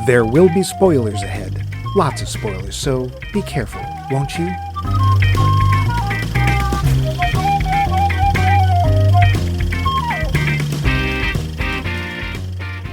There will be spoilers ahead. Lots of spoilers, so be careful, won't you?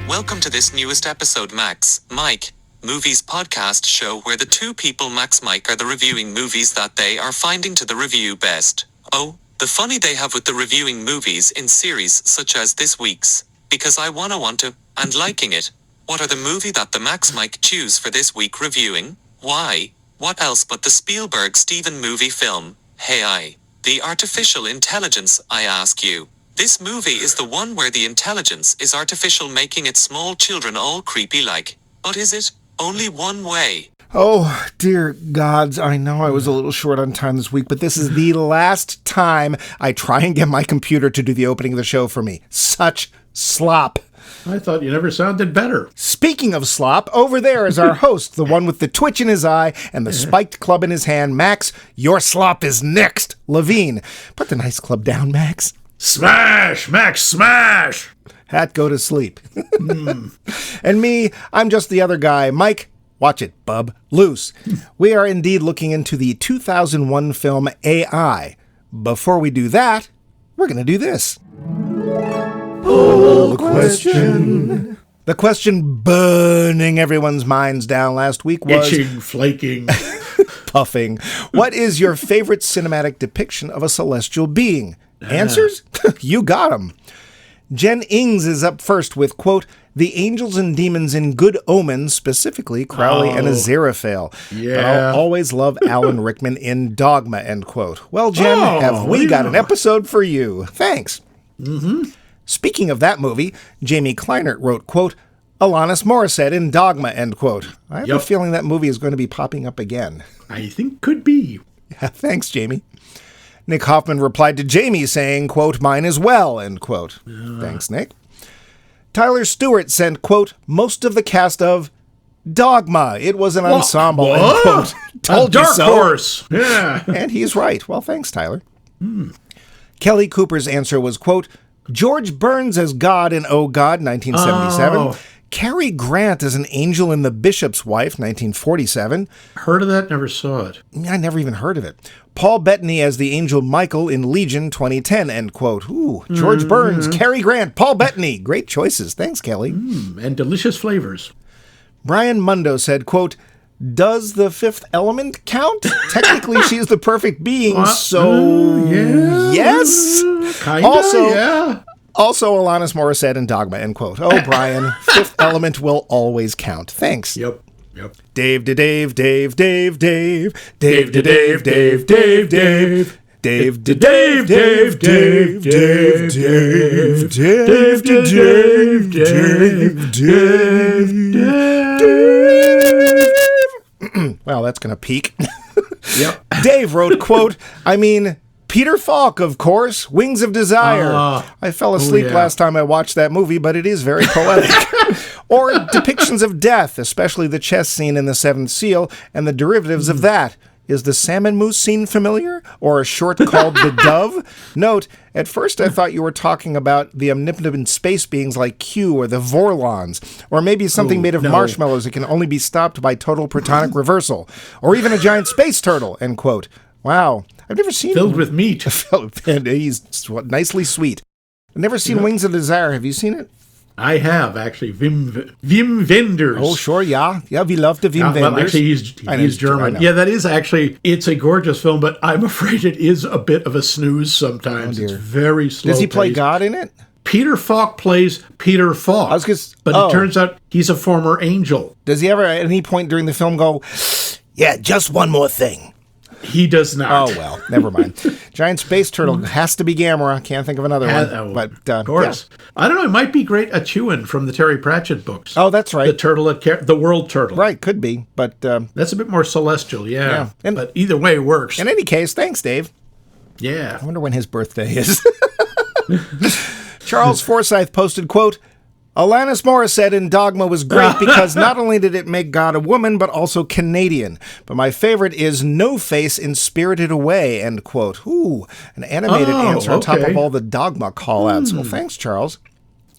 Welcome to this newest episode, Max, Mike, Movies podcast show where the two people Max Mike are the reviewing movies that they are finding to the review best. Oh, the funny they have with the reviewing movies in series such as this week's, because I want to, and liking it. What are the movie that the Max Mike choose for this week reviewing? Why? What else but the Spielberg Steven movie film, Hey, the artificial intelligence, I ask you. This movie is the one where the intelligence is artificial, making it small children all creepy like. But is it? Only one way. Oh, dear gods, I know I was a little short on time this week, but this is the last time I try and get my computer to do the opening of the show for me. Such slop. I thought you never sounded better. Speaking of slop, over there is our host, the one with the twitch in his eye and the spiked club in his hand. Max, your slop is next. Levine, put the nice club down, Max. Smash, Max, smash! Hat, go to sleep. And me, I'm just the other guy. Mike, watch it, bub. Loose. We are indeed looking into the 2001 film AI. Before we do that, we're going to do this. Poll question. The question burning everyone's minds down last week was... Itching, flaking. Puffing. What is your favorite cinematic depiction of a celestial being? Answers? You got them. Jen Ings is up first with, quote, the angels and demons in Good Omens, specifically Crowley and Aziraphale. Yeah. But I'll always love Alan Rickman in Dogma, end quote. Well, Jen, have we got an episode for you? Thanks. Mm-hmm. Speaking of that movie, Jamie Kleinert wrote, quote, Alanis Morissette in Dogma, end quote. I have a feeling that movie is going to be popping up again. I think could be. Yeah, thanks, Jamie. Nick Hoffman replied to Jamie saying, quote, mine as well, end quote. Thanks, Nick. Tyler Stewart sent, quote, most of the cast of Dogma. It was an ensemble, end quote. Told you so. Dark Horse. Yeah. And he's right. Well, thanks, Tyler. Kelly Cooper's answer was, quote, George Burns as God in Oh God, 1977. Oh. Cary Grant as an angel in The Bishop's Wife, 1947. Heard of that, never saw it. I never even heard of it. Paul Bettany as the angel Michael in Legion, 2010, end quote. Ooh, George Burns, Cary Grant, Paul Bettany. Great choices. Thanks, Kelly. And delicious flavors. Brian Mundo said, quote, does the Fifth Element count? Technically, she's the perfect being, so yes. Kinda, Also, Alanis Morissette in Dogma, end quote. Oh, Brian, Fifth Element will always count. Thanks. Yep. Dave to Dave, Dave, Dave, Dave. Dave to Dave, Dave, Dave, Dave. Dave to Dave, Dave, Dave, Dave, Dave, Dave to Dave, Dave, Dave, Dave. Well, that's going to peak. Yep. Dave wrote, quote, Peter Falk, of course, Wings of Desire. I fell asleep last time I watched that movie, but it is very poetic. Or depictions of death, especially the chess scene in The Seventh Seal and the derivatives of that. Is the salmon moose scene familiar? Or a short called The Dove? Note, at first I thought you were talking about the omnipotent space beings like Q or the Vorlons, or maybe something made of marshmallows that can only be stopped by total protonic reversal, or even a giant space turtle, end quote. Wow. I've never seen... Filled with meat. And he's nicely sweet. I've never seen Wings of Desire. Have you seen it? I have, actually. Wim Wenders. Oh, sure, yeah. Yeah, we love the Wim Wenders. Well, actually, he's German. Yeah, that is actually... It's a gorgeous film, but I'm afraid it is a bit of a snooze sometimes. It's very slow. Does he play God in it? Peter Falk plays Peter Falk. But it turns out he's a former angel. Does he ever, at any point during the film, go, yeah, just one more thing? He does not. Oh, well, never mind. Giant space turtle has to be Gamera. Can't think of another one. But, of course. Yeah. I don't know. It might be Great Achuin from the Terry Pratchett books. Oh, that's right. The turtle, the world turtle. Right, could be. But that's a bit more celestial, yeah. But either way works. In any case, thanks, Dave. Yeah. I wonder when his birthday is. Charles Forsyth posted, quote, Alanis Morissette in Dogma was great because not only did it make God a woman, but also Canadian. But my favorite is No Face in Spirited Away, end quote. Ooh, an animated answer on top of all the Dogma call-outs. Well, thanks, Charles.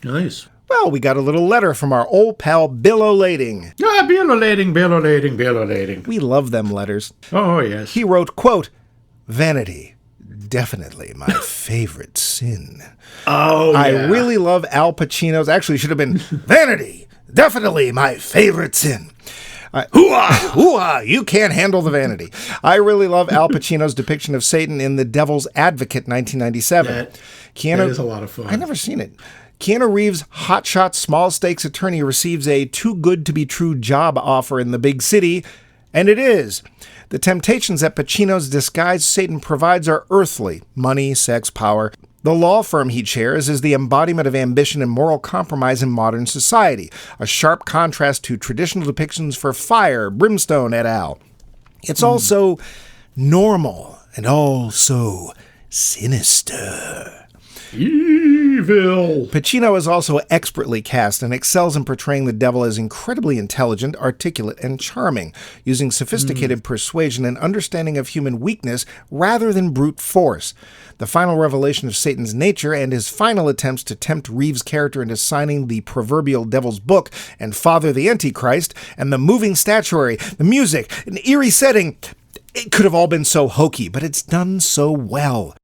Nice. Well, we got a little letter from our old pal Bill O'Lading. Bill O'Lading. We love them letters. Oh, yes. He wrote, quote, "Vanity, definitely my favorite sin." Oh, yeah. I really love Al Pacino's. Actually, it should have been, "Vanity, definitely my favorite sin." Hoo-ah, hoo-ah, you can't handle the vanity. I really love Al Pacino's depiction of Satan in The Devil's Advocate, 1997. That is a lot of fun. I've never seen it. Keanu Reeves' hotshot small-stakes attorney receives a too-good-to-be-true job offer in the big city, and it is. The temptations that Pacino's disguised Satan provides are earthly: money, sex, power. The law firm he chairs is the embodiment of ambition and moral compromise in modern society, a sharp contrast to traditional depictions for fire, brimstone, et al. It's also normal and also sinister. Evil. Pacino is also expertly cast and excels in portraying the devil as incredibly intelligent, articulate, and charming, using sophisticated persuasion and understanding of human weakness rather than brute force. The final revelation of Satan's nature and his final attempts to tempt Reeves' character into signing the proverbial devil's book and father the Antichrist, and the moving statuary, the music, an eerie setting, it could have all been so hokey, but it's done so well.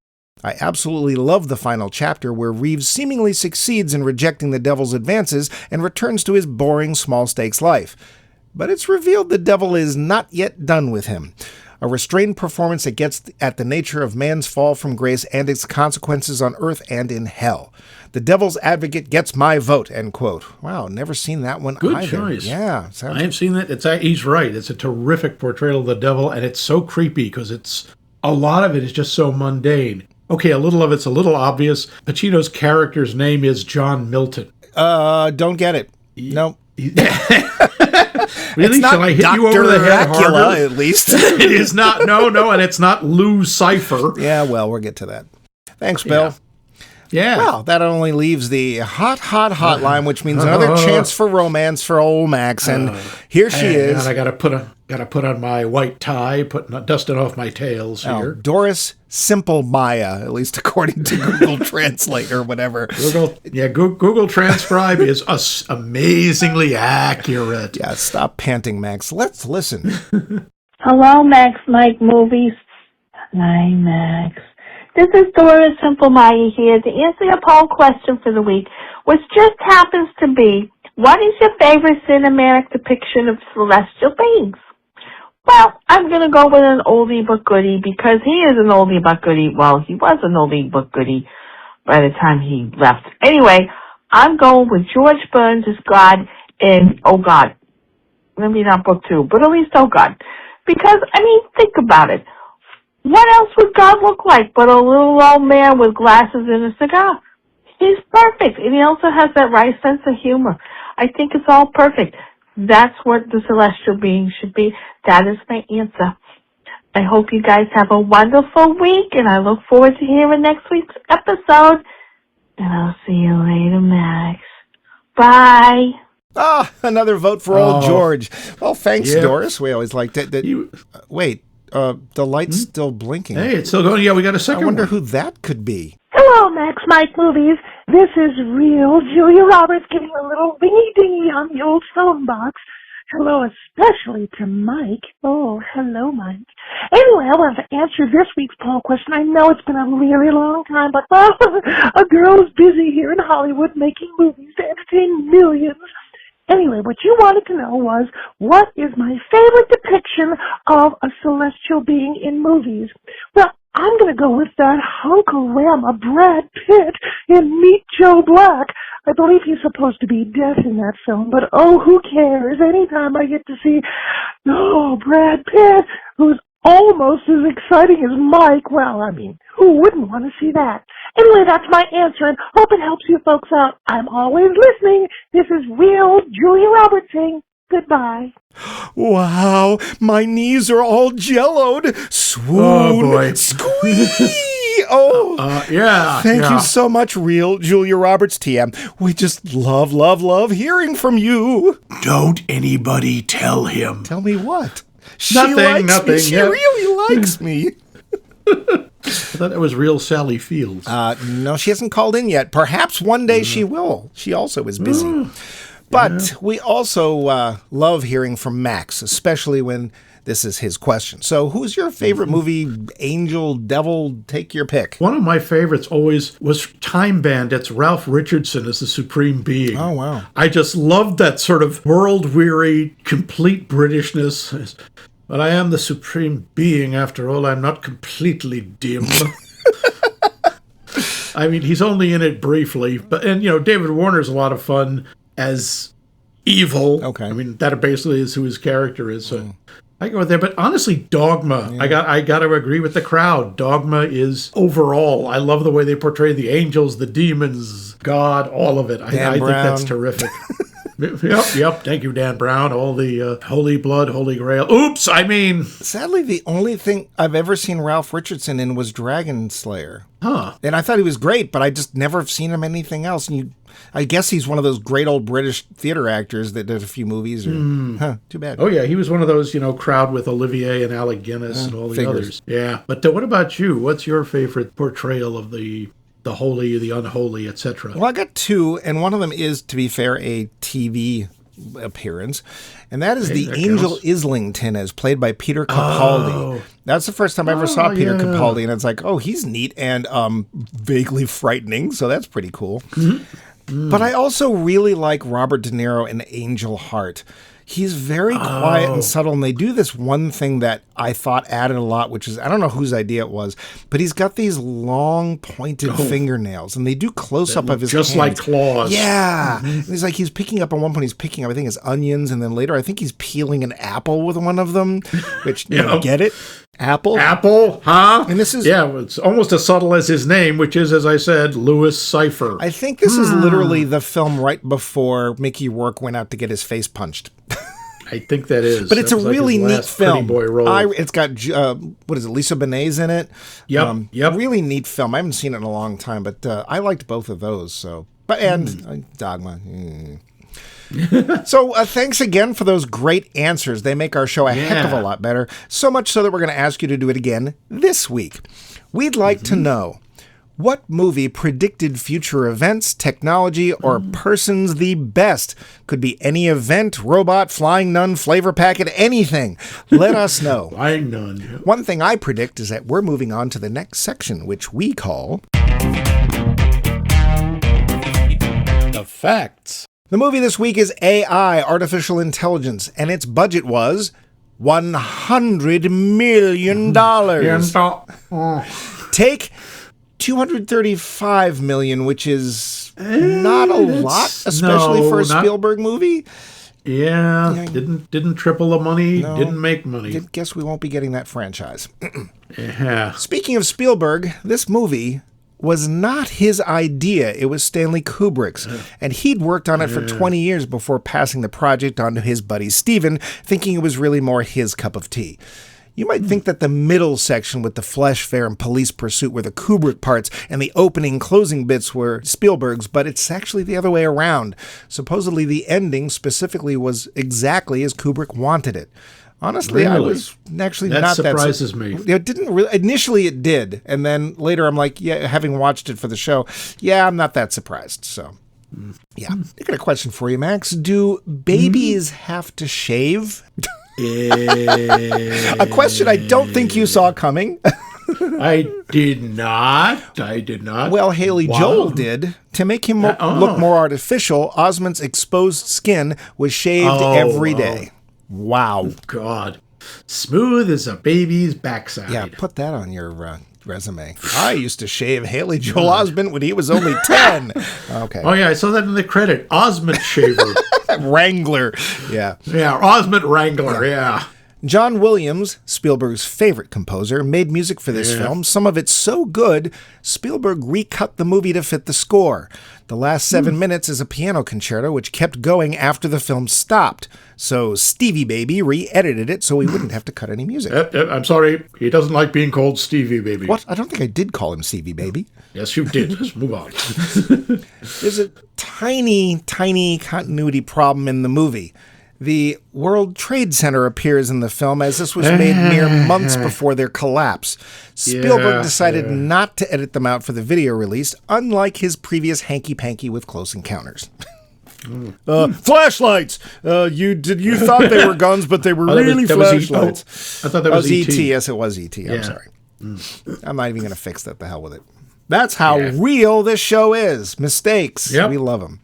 I absolutely love the final chapter where Reeves seemingly succeeds in rejecting the devil's advances and returns to his boring small-stakes life. But it's revealed the devil is not yet done with him. A restrained performance that gets at the nature of man's fall from grace and its consequences on earth and in hell. The Devil's Advocate gets my vote, end quote. Wow, never seen that one Good either. choice. Yeah. I have seen that. He's right. It's a terrific portrayal of the devil, and it's so creepy because a lot of it is just so mundane. Okay, a little of it's a little obvious. Pacino's character's name is John Milton. Don't get it. No. Really? It's not Shall I hit Dr. you over the head Dracula, harder? at least. It is not. No, and it's not Lou Cipher. Yeah, well, we'll get to that. Thanks, Bill. Yeah. Well, that only leaves the hot hotline, which means another chance for romance for old Max. And here she is. And I gotta put on my white tie, dusting off my tails here. Doris Simple Maya, at least according to Google Translate or whatever. Google Transcribe is amazingly accurate. Yeah, stop panting, Max. Let's listen. Hello, Max Mike Movies. Hi, Max. This is Doris Simple Maya here to answer your poll question for the week, which just happens to be, what is your favorite cinematic depiction of celestial beings? Well, I'm going to go with an oldie but goodie because he is an oldie but goodie. Well, he was an oldie but goodie by the time he left. Anyway, I'm going with George Burns' God in Oh God. Maybe not book 2, but at least Oh God. Because, think about it. What else would God look like but a little old man with glasses and a cigar? He's perfect, and he also has that right sense of humor. I think it's all perfect. That's what the celestial being should be. That is my answer. I hope you guys have a wonderful week, and I look forward to hearing next week's episode. And I'll see you later, Max. Bye. Another vote for old George. Well, thanks, Doris. We always liked it. Wait. The light's still blinking. Hey, it's still going. Yeah, we got a second I wonder one. who that could be. Hello, Max Mike Movies. This is real Julia Roberts giving a little wingy-dingy on the old phone box. Hello especially to Mike. Oh, hello, Mike. Anyway, I wanted to answer this week's poll question. I know it's been a really long time, but a girl's busy here in Hollywood making movies to entertain millions. Anyway, what you wanted to know was, what is my favorite depiction of a celestial being in movies? Well, I'm going to go with that hunkorama Brad Pitt in Meet Joe Black. I believe he's supposed to be deaf in that film, but who cares? Anytime I get to see, Brad Pitt, who's almost as exciting as Mike, well, who wouldn't want to see that? Anyway, that's my answer, and hope it helps you folks out. I'm always listening. This is real Julia Roberts saying goodbye. Wow, my knees are all jelloed. Swoon. Oh, boy. Squee. Yeah. Thank you so much, real Julia Roberts TM. We just love hearing from you. Don't anybody tell him. Tell me what? Nothing. She really likes me. I thought that was real Sally Fields. No, she hasn't called in yet. Perhaps one day she will. She also is busy. But we also love hearing from Max, especially when this is his question. So who's your favorite movie? Angel, Devil, take your pick. One of my favorites always was Time Bandits. Ralph Richardson as the Supreme Being. Oh, wow. I just loved that sort of world-weary, complete Britishness. But I am the Supreme Being, after all. I'm not completely dim. I mean, he's only in it briefly. And David Warner's a lot of fun as evil. Okay. I mean, that basically is who his character is. So I go there, but honestly, Dogma. Yeah. I got to agree with the crowd. Dogma is overall. I love the way they portray the angels, the demons, God, all of it. I think that's terrific. Yep. Thank you, Dan Brown. All the Holy Blood, Holy Grail. Oops, I mean. Sadly, the only thing I've ever seen Ralph Richardson in was Dragon Slayer. Huh. And I thought he was great, but I just never have seen him in anything else. And I guess he's one of those great old British theater actors that did a few movies. Too bad. Oh, yeah. He was one of those, crowd with Olivier and Alec Guinness and all the others. Yeah. But what about you? What's your favorite portrayal of the holy, the unholy, etc.? Well, I got two, and one of them is, to be fair, a TV appearance, and that is the Angel Islington, as played by Peter Capaldi. Oh. That's the first time I ever saw Peter Capaldi, and it's like, oh, he's neat and vaguely frightening, so that's pretty cool. But I also really like Robert De Niro in Angel Heart. He's very quiet and subtle, and they do this one thing that I thought added a lot, which is, I don't know whose idea it was, but he's got these long, pointed fingernails, and they do close-up of his just hands. like claws. Yeah. And he's like, he's picking up, on one point, he's picking up, I think it's onions, and then later, I think he's peeling an apple with one of them, which, get it? Apple? Apple, huh? And this is... Yeah, it's almost as subtle as his name, which is, as I said, Louis Cypher. I think this is literally the film right before Mickey Rourke went out to get his face punched. I think that is. But it's a really neat film. Boy role. It's got, what is it, Lisa Bonet's in it? Yep. Really neat film. I haven't seen it in a long time, but I liked both of those. So, and Dogma. So thanks again for those great answers. They make our show a heck of a lot better. So much so that we're going to ask you to do it again this week. We'd like to know, what movie predicted future events, technology, or persons the best? Could be any event, robot, flying nun, flavor packet, anything. Let us know. Flying nun. One thing I predict is that we're moving on to the next section, which we call... The Facts. The movie this week is AI, Artificial Intelligence, and its budget was $100 million. Take $235 million, which is not a lot, especially for a Spielberg movie. Yeah, didn't triple the money, didn't make money. Guess we won't be getting that franchise. Yeah. Speaking of Spielberg, this movie was not his idea. It was Stanley Kubrick's, and he'd worked on it for 20 years before passing the project on to his buddy Steven, thinking it was really more his cup of tea. You might think that the middle section with the flesh fair and police pursuit were the Kubrick parts and the opening closing bits were Spielberg's, but it's actually the other way around. Supposedly the ending specifically was exactly as Kubrick wanted it. Honestly, really? I was actually that not that... That surprises me. It didn't really... Initially it did, and then later I'm like, yeah, having watched it for the show, I'm not that surprised, so... Yeah. I got a question for you, Max. Do babies have to shave? A question I don't think you saw coming. I did not. Well, Haley Joel did. To make him look more artificial, Osment's exposed skin was shaved every day. Wow. God. Smooth as a baby's backside. Yeah, put that on your resume. I used to shave Haley Joel Osment when he was only 10. Okay. Oh, yeah, I saw that in the credit. Osment shaver. Wrangler. Yeah. Yeah, Osment Wrangler, yeah. John Williams, Spielberg's favorite composer, made music for this film. Some of it so good, Spielberg recut the movie to fit the score. The last 7 minutes is a piano concerto, which kept going after the film stopped. So Stevie Baby re-edited it so he wouldn't have to cut any music. I'm sorry, he doesn't like being called Stevie Baby. What? I don't think I did call him Stevie Baby. Yes, you did. Let's move on. There's a tiny continuity problem in the movie. The World Trade Center appears in the film, as this was made mere months before their collapse. Spielberg decided not to edit them out for the video release, unlike his previous hanky-panky with Close Encounters. Flashlights! You thought they were guns, but they were really flashlights. I thought that was E.T. Yes, it was E.T. I'm sorry. I'm not even going to fix that. The hell with it. That's how real this show is. Mistakes. Yep. We love them.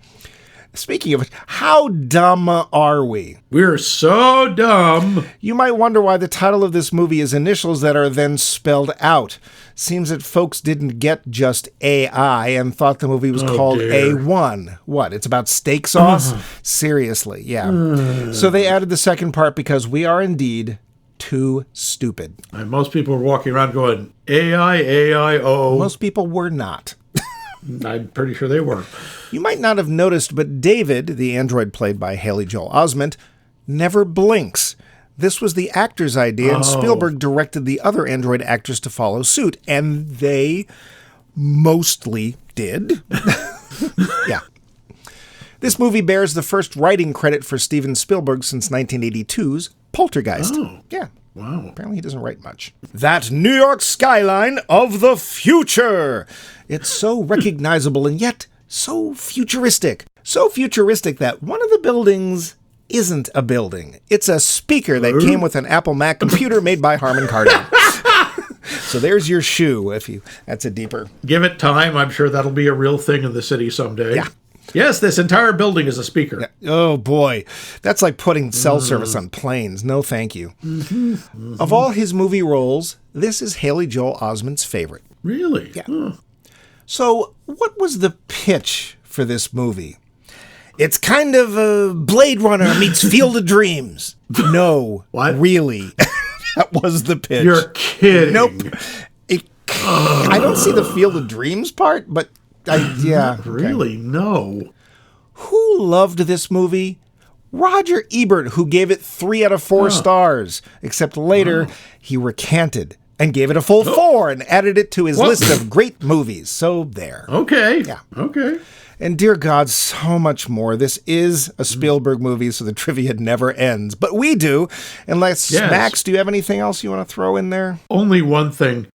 Speaking of it, how dumb are we? We're so dumb. You might wonder why the title of this movie is initials that are then spelled out. Seems that folks didn't get just AI and thought the movie was called A1. What, it's about steak sauce? Seriously, yeah. So they added the second part because we are indeed too stupid. And most people were walking around going, AI, AIO. Most people were not. I'm pretty sure they were. You might not have noticed, but David, the android played by Haley Joel Osment, never blinks. This was the actor's idea, and Spielberg directed the other android actors to follow suit, and they mostly did. Yeah. This movie bears the first writing credit for Steven Spielberg since 1982's Poltergeist. Oh. Yeah. Wow. Apparently he doesn't write much. That New York skyline of the future. It's so recognizable and yet so futuristic. So futuristic that one of the buildings isn't a building. It's a speaker that came with an Apple Mac computer made by Harman Kardon. So there's your shoe. That's a deeper. Give it time. I'm sure that'll be a real thing in the city someday. Yeah. Yes, this entire building is a speaker. Oh, boy. That's like putting cell service on planes. No, thank you. Of all his movie roles, this is Haley Joel Osment's favorite. Really? Yeah. So, what was the pitch for this movie? It's kind of a Blade Runner meets Field of Dreams. No. What? Really. That was the pitch. You're kidding. Nope. I don't see the Field of Dreams part, but yeah. Really? No. Who loved this movie? Roger Ebert, who gave it 3 out of 4 stars, except later he recanted and gave it a full 4 and added it to his list of great movies. So there. Okay. Yeah. Okay. And dear God, so much more. This is a Spielberg movie, so the trivia never ends. But we do. Unless, Max, do you have anything else you want to throw in there? Only one thing.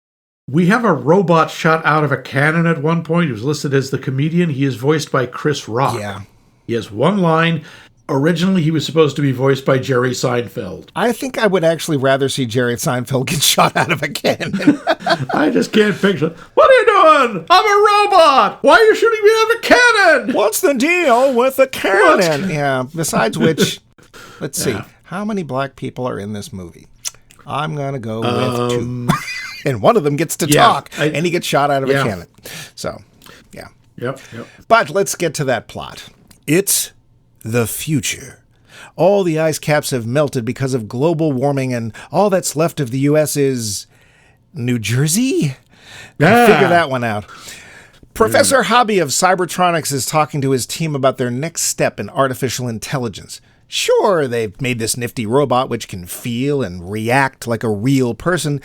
We have a robot shot out of a cannon at one point. He was listed as the comedian. He is voiced by Chris Rock. Yeah. He has one line. Originally, he was supposed to be voiced by Jerry Seinfeld. I think I would actually rather see Jerry Seinfeld get shot out of a cannon. I just can't picture. What are you doing? I'm a robot. Why are you shooting me out of a cannon? What's the deal with the cannon? Yeah. Besides which, let's see. How many black people are in this movie? I'm going to go with 2. And one of them gets to talk, and he gets shot out of a cannon. So, yeah. Yep. But let's get to that plot. It's the future. All the ice caps have melted because of global warming, and all that's left of the U.S. is New Jersey? Figure that one out. Professor Hobby of Cybertronics is talking to his team about their next step in artificial intelligence. Sure, they've made this nifty robot which can feel and react like a real person,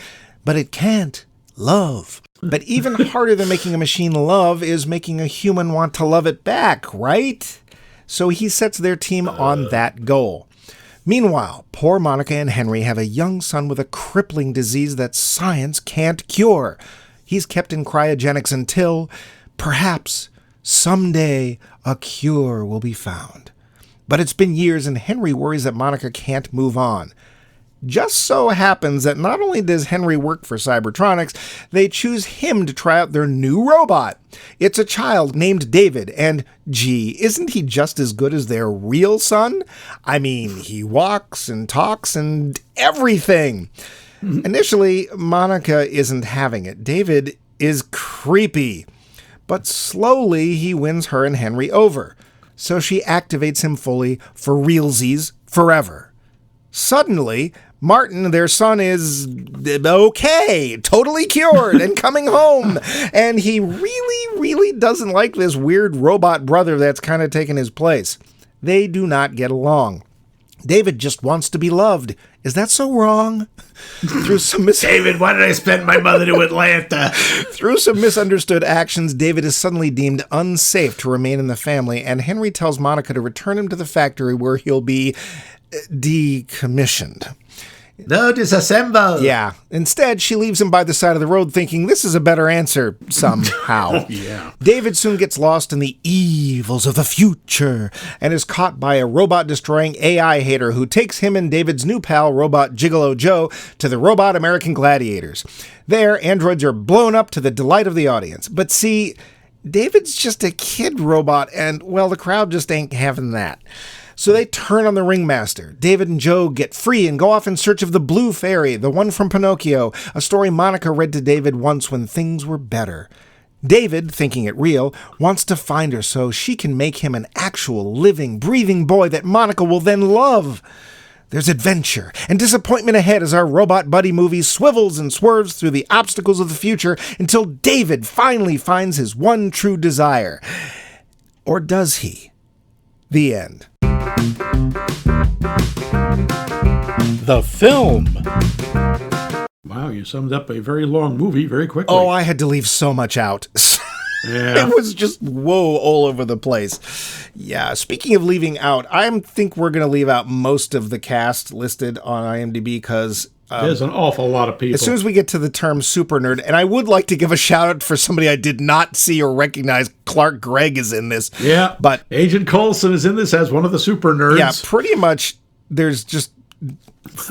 but it can't love. But even harder than making a machine love is making a human want to love it back, right? So he sets their team on that goal. Meanwhile, poor Monica and Henry have a young son with a crippling disease that science can't cure. He's kept in cryogenics until, perhaps, someday a cure will be found. But it's been years and Henry worries that Monica can't move on. Just so happens that not only does Henry work for Cybertronics, they choose him to try out their new robot. It's a child named David, and gee, isn't he just as good as their real son? I mean, he walks and talks and everything. Initially, Monica isn't having it. David is creepy. But slowly, he wins her and Henry over. So she activates him fully for realsies forever. Suddenly, Martin, their son, is okay, totally cured and coming home. And he really doesn't like this weird robot brother that's kind of taken his place. They do not get along. David just wants to be loved Is that so wrong? Through some David, why did I spend my mother to Atlanta? Through some misunderstood actions, David is suddenly deemed unsafe to remain in the family, and Henry tells Monica to return him to the factory where he'll be decommissioned. No, disassemble. Yeah. Instead, she leaves him by the side of the road thinking this is a better answer somehow. Yeah. David soon gets lost in the evils of the future and is caught by a robot-destroying AI hater who takes him and David's new pal, Robot Gigolo Joe, to the Robot American Gladiators. There, androids are blown up to the delight of the audience. But see, David's just a kid robot and, well, the crowd just ain't having that. So they turn on the ringmaster. David and Joe get free and go off in search of the Blue Fairy, the one from Pinocchio, a story Monica read to David once when things were better. David, thinking it real, wants to find her so she can make him an actual, living, breathing boy that Monica will then love. There's adventure and disappointment ahead as our robot buddy movie swivels and swerves through the obstacles of the future until David finally finds his one true desire. Or does he? The end. The film. Wow, you summed up a very long movie very quickly. Oh, I had to leave so much out. Yeah. It was just, whoa, all over the place. Yeah, speaking of leaving out, I think we're going to leave out most of the cast listed on IMDb because... there's an awful lot of people. As soon as we get to the term super nerd, and I would like to give a shout out for somebody I did not see or recognize. Clark Gregg is in this. Yeah, but Agent Coulson is in this as one of the super nerds. Yeah, pretty much there's just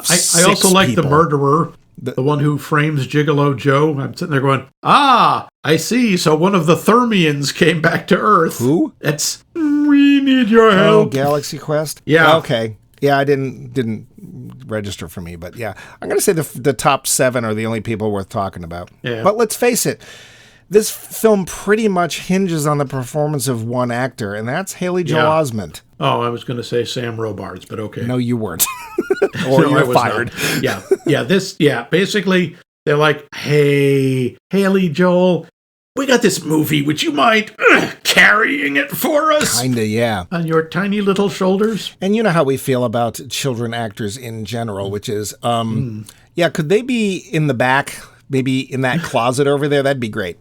I also like people. The murderer, the one who frames Gigolo Joe. I'm sitting there going, I see. So one of the Thermians came back to Earth. Who? That's, we need your help. Oh, Galaxy Quest? Yeah. Okay. Yeah, I didn't register for me, but yeah. I'm going to say the top 7 are the only people worth talking about. Yeah. But let's face it, this film pretty much hinges on the performance of one actor, and that's Haley Joel Osment. Oh, I was going to say Sam Robards, but okay. No, you weren't. Or No, you're fired. Basically, they're like, hey, Haley Joel, we got this movie. Would you mind carrying it for us? Kinda, yeah. On your tiny little shoulders? And you know how we feel about children actors in general, which is, yeah, could they be in the back, maybe in that closet over there? That'd be great.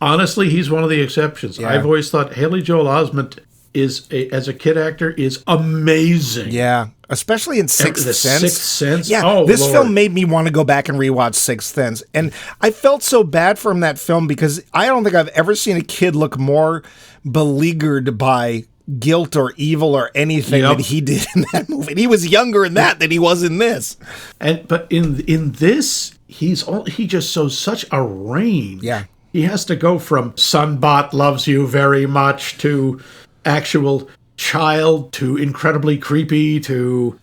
Honestly, he's one of the exceptions. Yeah. I've always thought Haley Joel Osment as a kid actor is amazing. Yeah, especially in Sixth Sense. Sixth Sense? Yeah, this Lord. film made me want to go back and rewatch Sixth Sense. And I felt so bad for him in that film because I don't think I've ever seen a kid look more beleaguered by guilt or evil or anything than he did in that movie. And he was younger in that than he was in this. But in this, he just shows such a range. Yeah. He has to go from Sunbot loves you very much to actual child to incredibly creepy to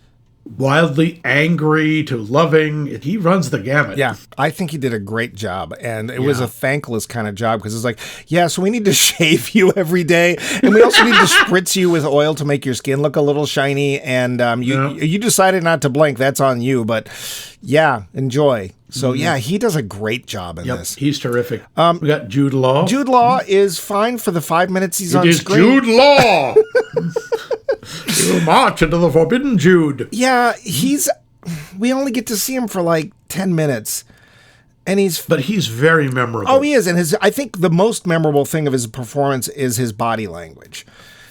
wildly angry to loving. He runs the gamut. Yeah, I think he did a great job. And it was a thankless kind of job because it's like, yeah, so we need to shave you every day. And we also need to spritz you with oil to make your skin look a little shiny. And you decided not to blink. That's on you. But yeah, enjoy. So yeah, he does a great job in this. He's terrific. We got Jude Law. Jude Law is fine for the 5 minutes he's on screen. Jude Law. We'll march into the forbidden Jude. Yeah, we only get to see him for like 10 minutes. But he's very memorable. Oh, he is. And I think the most memorable thing of his performance is his body language.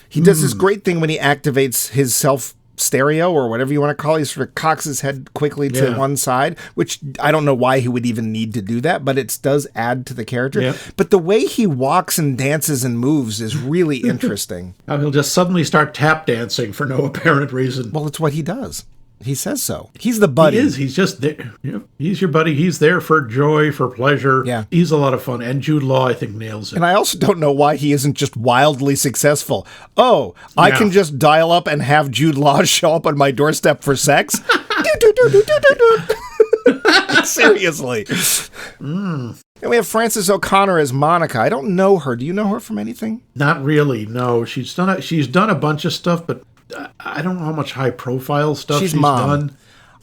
He does this great thing when he activates his self stereo or whatever you want to call it. He sort of cocks his head quickly to one side, which I don't know why he would even need to do that, but it does add to the character. Yeah. But the way he walks and dances and moves is really interesting. He'll just suddenly start tap dancing for no apparent reason. Well, it's what he does. He says so. He's the buddy. He is. He's just there. Yep. He's your buddy. He's there for joy, for pleasure. Yeah. He's a lot of fun. And Jude Law, I think, nails it. And I also don't know why he isn't just wildly successful. Oh, I can just dial up and have Jude Law show up on my doorstep for sex? Seriously. And we have Frances O'Connor as Monica. I don't know her. Do you know her from anything? Not really, no. She's done a bunch of stuff, but I don't know how much high-profile stuff she's done.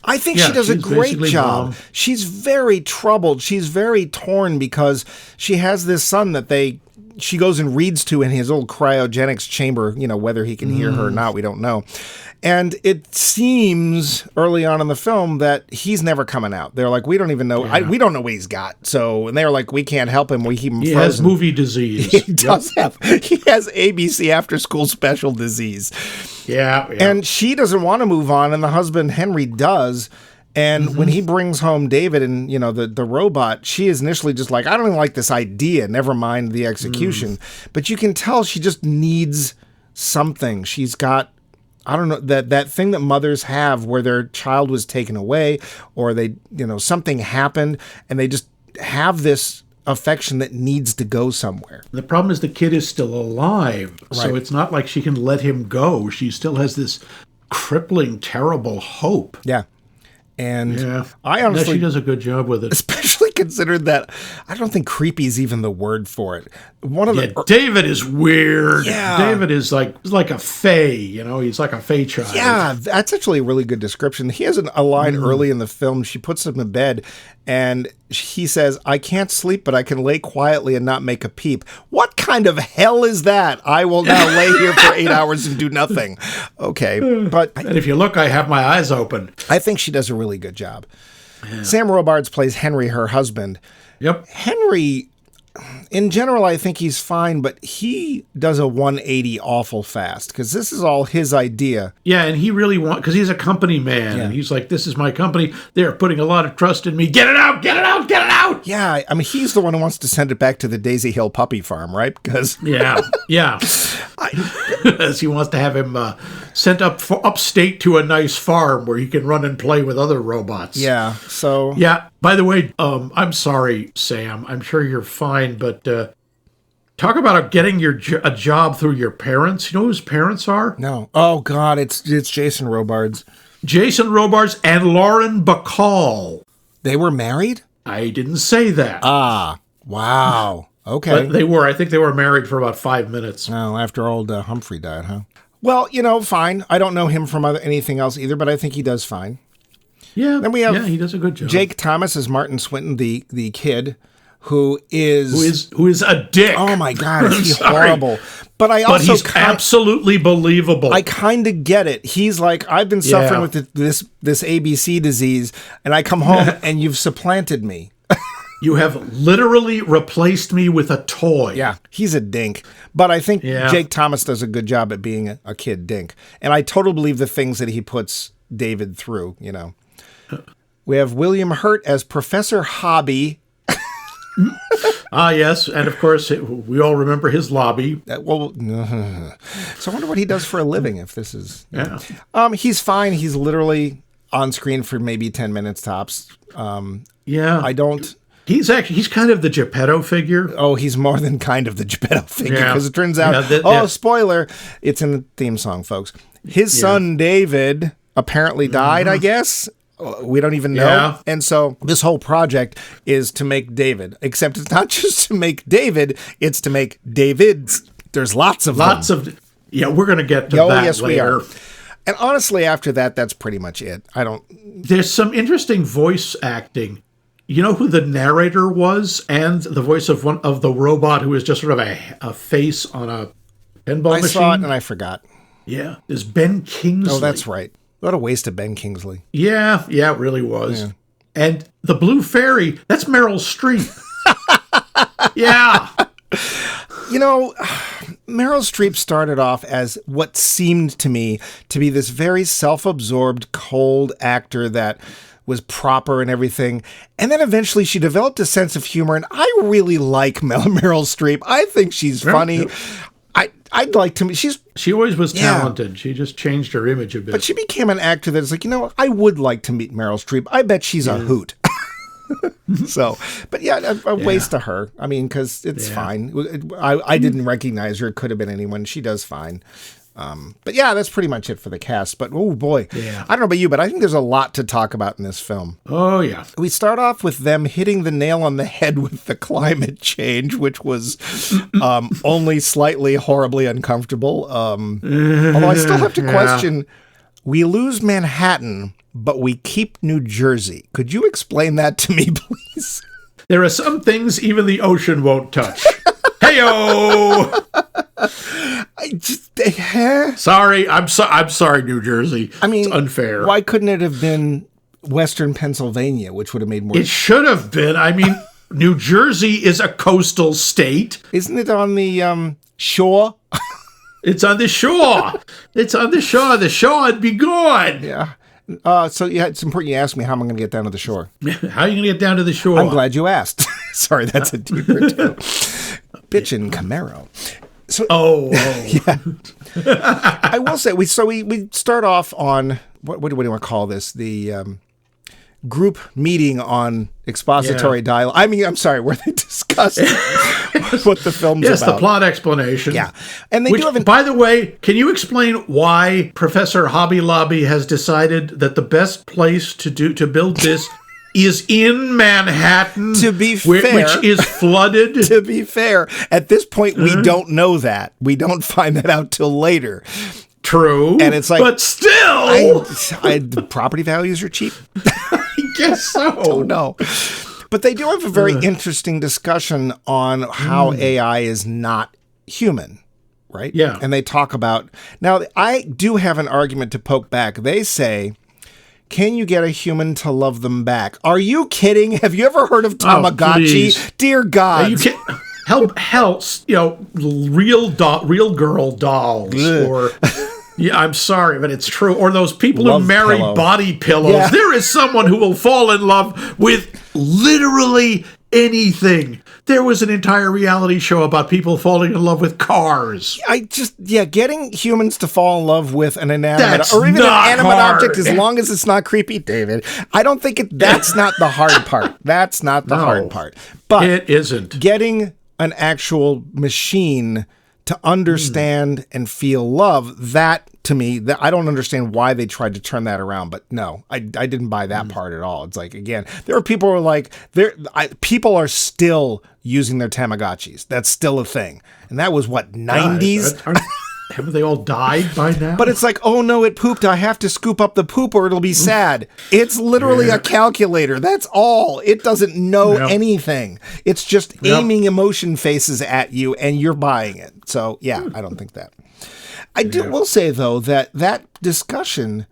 I think she does a great job. Mom. She's very troubled. She's very torn because she has this son that they she goes and reads to in his old cryogenics chamber, whether he can hear her or not, we don't know. And it seems early on in the film that he's never coming out. They're like, we don't even know. We don't know what he's got. And they're like, we can't help him. We keep him frozen. He has movie disease. He does have. He has ABC after school special disease. Yeah. And she doesn't want to move on, and the husband, Henry, does. And when he brings home David and, the robot, she is initially just like, I don't even like this idea. Never mind the execution. But you can tell she just needs something. She's got, I don't know, that thing that mothers have where their child was taken away or they, something happened and they just have this affection that needs to go somewhere. The problem is the kid is still alive. Right. So it's not like she can let him go. She still has this crippling, terrible hope. Yeah. And I honestly... she does a good job with it. Especially considered that I don't think creepy is even the word for it. David is weird. Yeah. David is like a fae, he's like a fae child. Yeah, that's actually a really good description. He has a line early in the film. She puts him in bed and he says, I can't sleep, but I can lay quietly and not make a peep. What kind of hell is that? I will now lay here for 8 hours and do nothing. Okay, but... And if you look, I have my eyes open. I think she does a really good job. Yeah. Sam Robards plays Henry, her husband. Yep. Henry, in general, I think he's fine, but he does a 180 awful fast because this is all his idea. Yeah, and he really because he's a company man, and he's like, this is my company. They're putting a lot of trust in me. Get it out, get it out, get it out. Yeah, I mean, he's the one who wants to send it back to the Daisy Hill puppy farm, right? Because yeah. He wants to have him sent upstate to a nice farm where he can run and play with other robots. Yeah, so... Yeah, by the way, I'm sorry, Sam. I'm sure you're fine, but talk about getting a job through your parents. You know who his parents are? No. Oh, God, it's Jason Robards. Jason Robards and Lauren Bacall. They were married? I didn't say that. Ah, wow. Okay. But they were. I think they were married for about 5 minutes. Oh, after old Humphrey died, huh? Well, fine. I don't know him from anything else either, but I think he does fine. Yeah. Then we have he does a good job. Jake Thomas as Martin Swinton, the kid, who is a dick. Oh my God, is he horrible? But he's absolutely believable. I kind of get it. He's like, I've been suffering with this ABC disease, and I come home and you've supplanted me. You have literally replaced me with a toy. Yeah, he's a dink. But I think Jake Thomas does a good job at being a kid dink. And I totally believe the things that he puts David through, We have William Hurt as Professor Hobby. Yes. And of course, we all remember his lobby. So I wonder what he does for a living if this is... Yeah. He's fine. He's literally on screen for maybe 10 minutes tops. I don't... He's kind of the Geppetto figure. Oh, he's more than kind of the Geppetto figure because it turns out, spoiler, it's in the theme song, folks. His son, David, apparently died, I guess. We don't even know. Yeah. And so this whole project is to make David, except it's not just to make David, it's to make Davids. There's lots of them. We're going to get to that yes, later. We are. And honestly, after that, that's pretty much it. There's some interesting voice acting. You know who the narrator was and the voice of the robot who is just sort of a face on a pinball machine? I saw it and I forgot. Yeah. There's Ben Kingsley. Oh, that's right. What a waste of Ben Kingsley. Yeah, it really was. Yeah. And the Blue Fairy, that's Meryl Streep. Yeah. Meryl Streep started off as what seemed to me to be this very self-absorbed, cold actor that was proper and everything. And then eventually she developed a sense of humor, and I really like Meryl Streep. I think she's funny. I'd like to... She always was talented. She just changed her image a bit. But she became an actor that's like, I would like to meet Meryl Streep. I bet she's a hoot. But a waste of her. I mean, because it's fine. I didn't recognize her. It could have been anyone. She does fine. But that's pretty much it for the cast. But, oh boy, I don't know about you, but I think there's a lot to talk about in this film. Oh, yeah. We start off with them hitting the nail on the head with the climate change, which was only slightly horribly uncomfortable. Although I still have to question, we lose Manhattan, but we keep New Jersey. Could you explain that to me, please? There are some things even the ocean won't touch. Hey! Heyo! Sorry, I'm sorry, New Jersey. I mean, it's unfair. Why couldn't it have been Western Pennsylvania, which would have made more It should have been. I mean, New Jersey is a coastal state. Isn't it on the shore? It's on the shore. It's on the shore. The shore would be gone. Yeah. So yeah, it's important you ask me how I'm going to get down to the shore. How are you going to get down to the shore? I'm glad you asked. Sorry, that's a deeper too. Bitchin' Camaro. So, yeah. I will say we start off on what do you want to call this? The group meeting on expository dialogue. I mean, I'm sorry, where they discuss what the film's about. Yes, the plot explanation. Yeah, and they do have. By the way, can you explain why Professor Hobby Lobby has decided that the best place to build this is in Manhattan? To be fair, which is flooded. To be fair, at this point, we don't know that. We don't find that out till later. True, and it's like, but still, the property values are cheap. I guess so. I don't know. But they do have a very interesting discussion on how AI is not human, right? Yeah. And they talk about, now I do have an argument to poke back. They say, can you get a human to love them back? Are you kidding? Have you ever heard of Tamagotchi? Oh, Dear God. Are you kidding? Help, real girl dolls or... Yeah, I'm sorry, but it's true. Or those people who marry body pillows. Yeah. There is someone who will fall in love with literally anything. There was an entire reality show about people falling in love with cars. Getting humans to fall in love with an inanimate or even an animate object, as long as it's not creepy, David. I don't think that's not the hard part. That's not the hard part. But it isn't. Getting an actual machine to understand and feel love, that to me, I don't understand why they tried to turn that around, but no, I didn't buy that part at all. It's like, again, there are people who are like, people are still using their Tamagotchis. That's still a thing. And that was what, 90s? Haven't they all died by now? But it's like, oh no, it pooped. I have to scoop up the poop or it'll be sad. It's literally a calculator. That's all. It doesn't know anything. It's just aiming emotion faces at you and you're buying it. So yeah, I don't think that. I will say though that discussion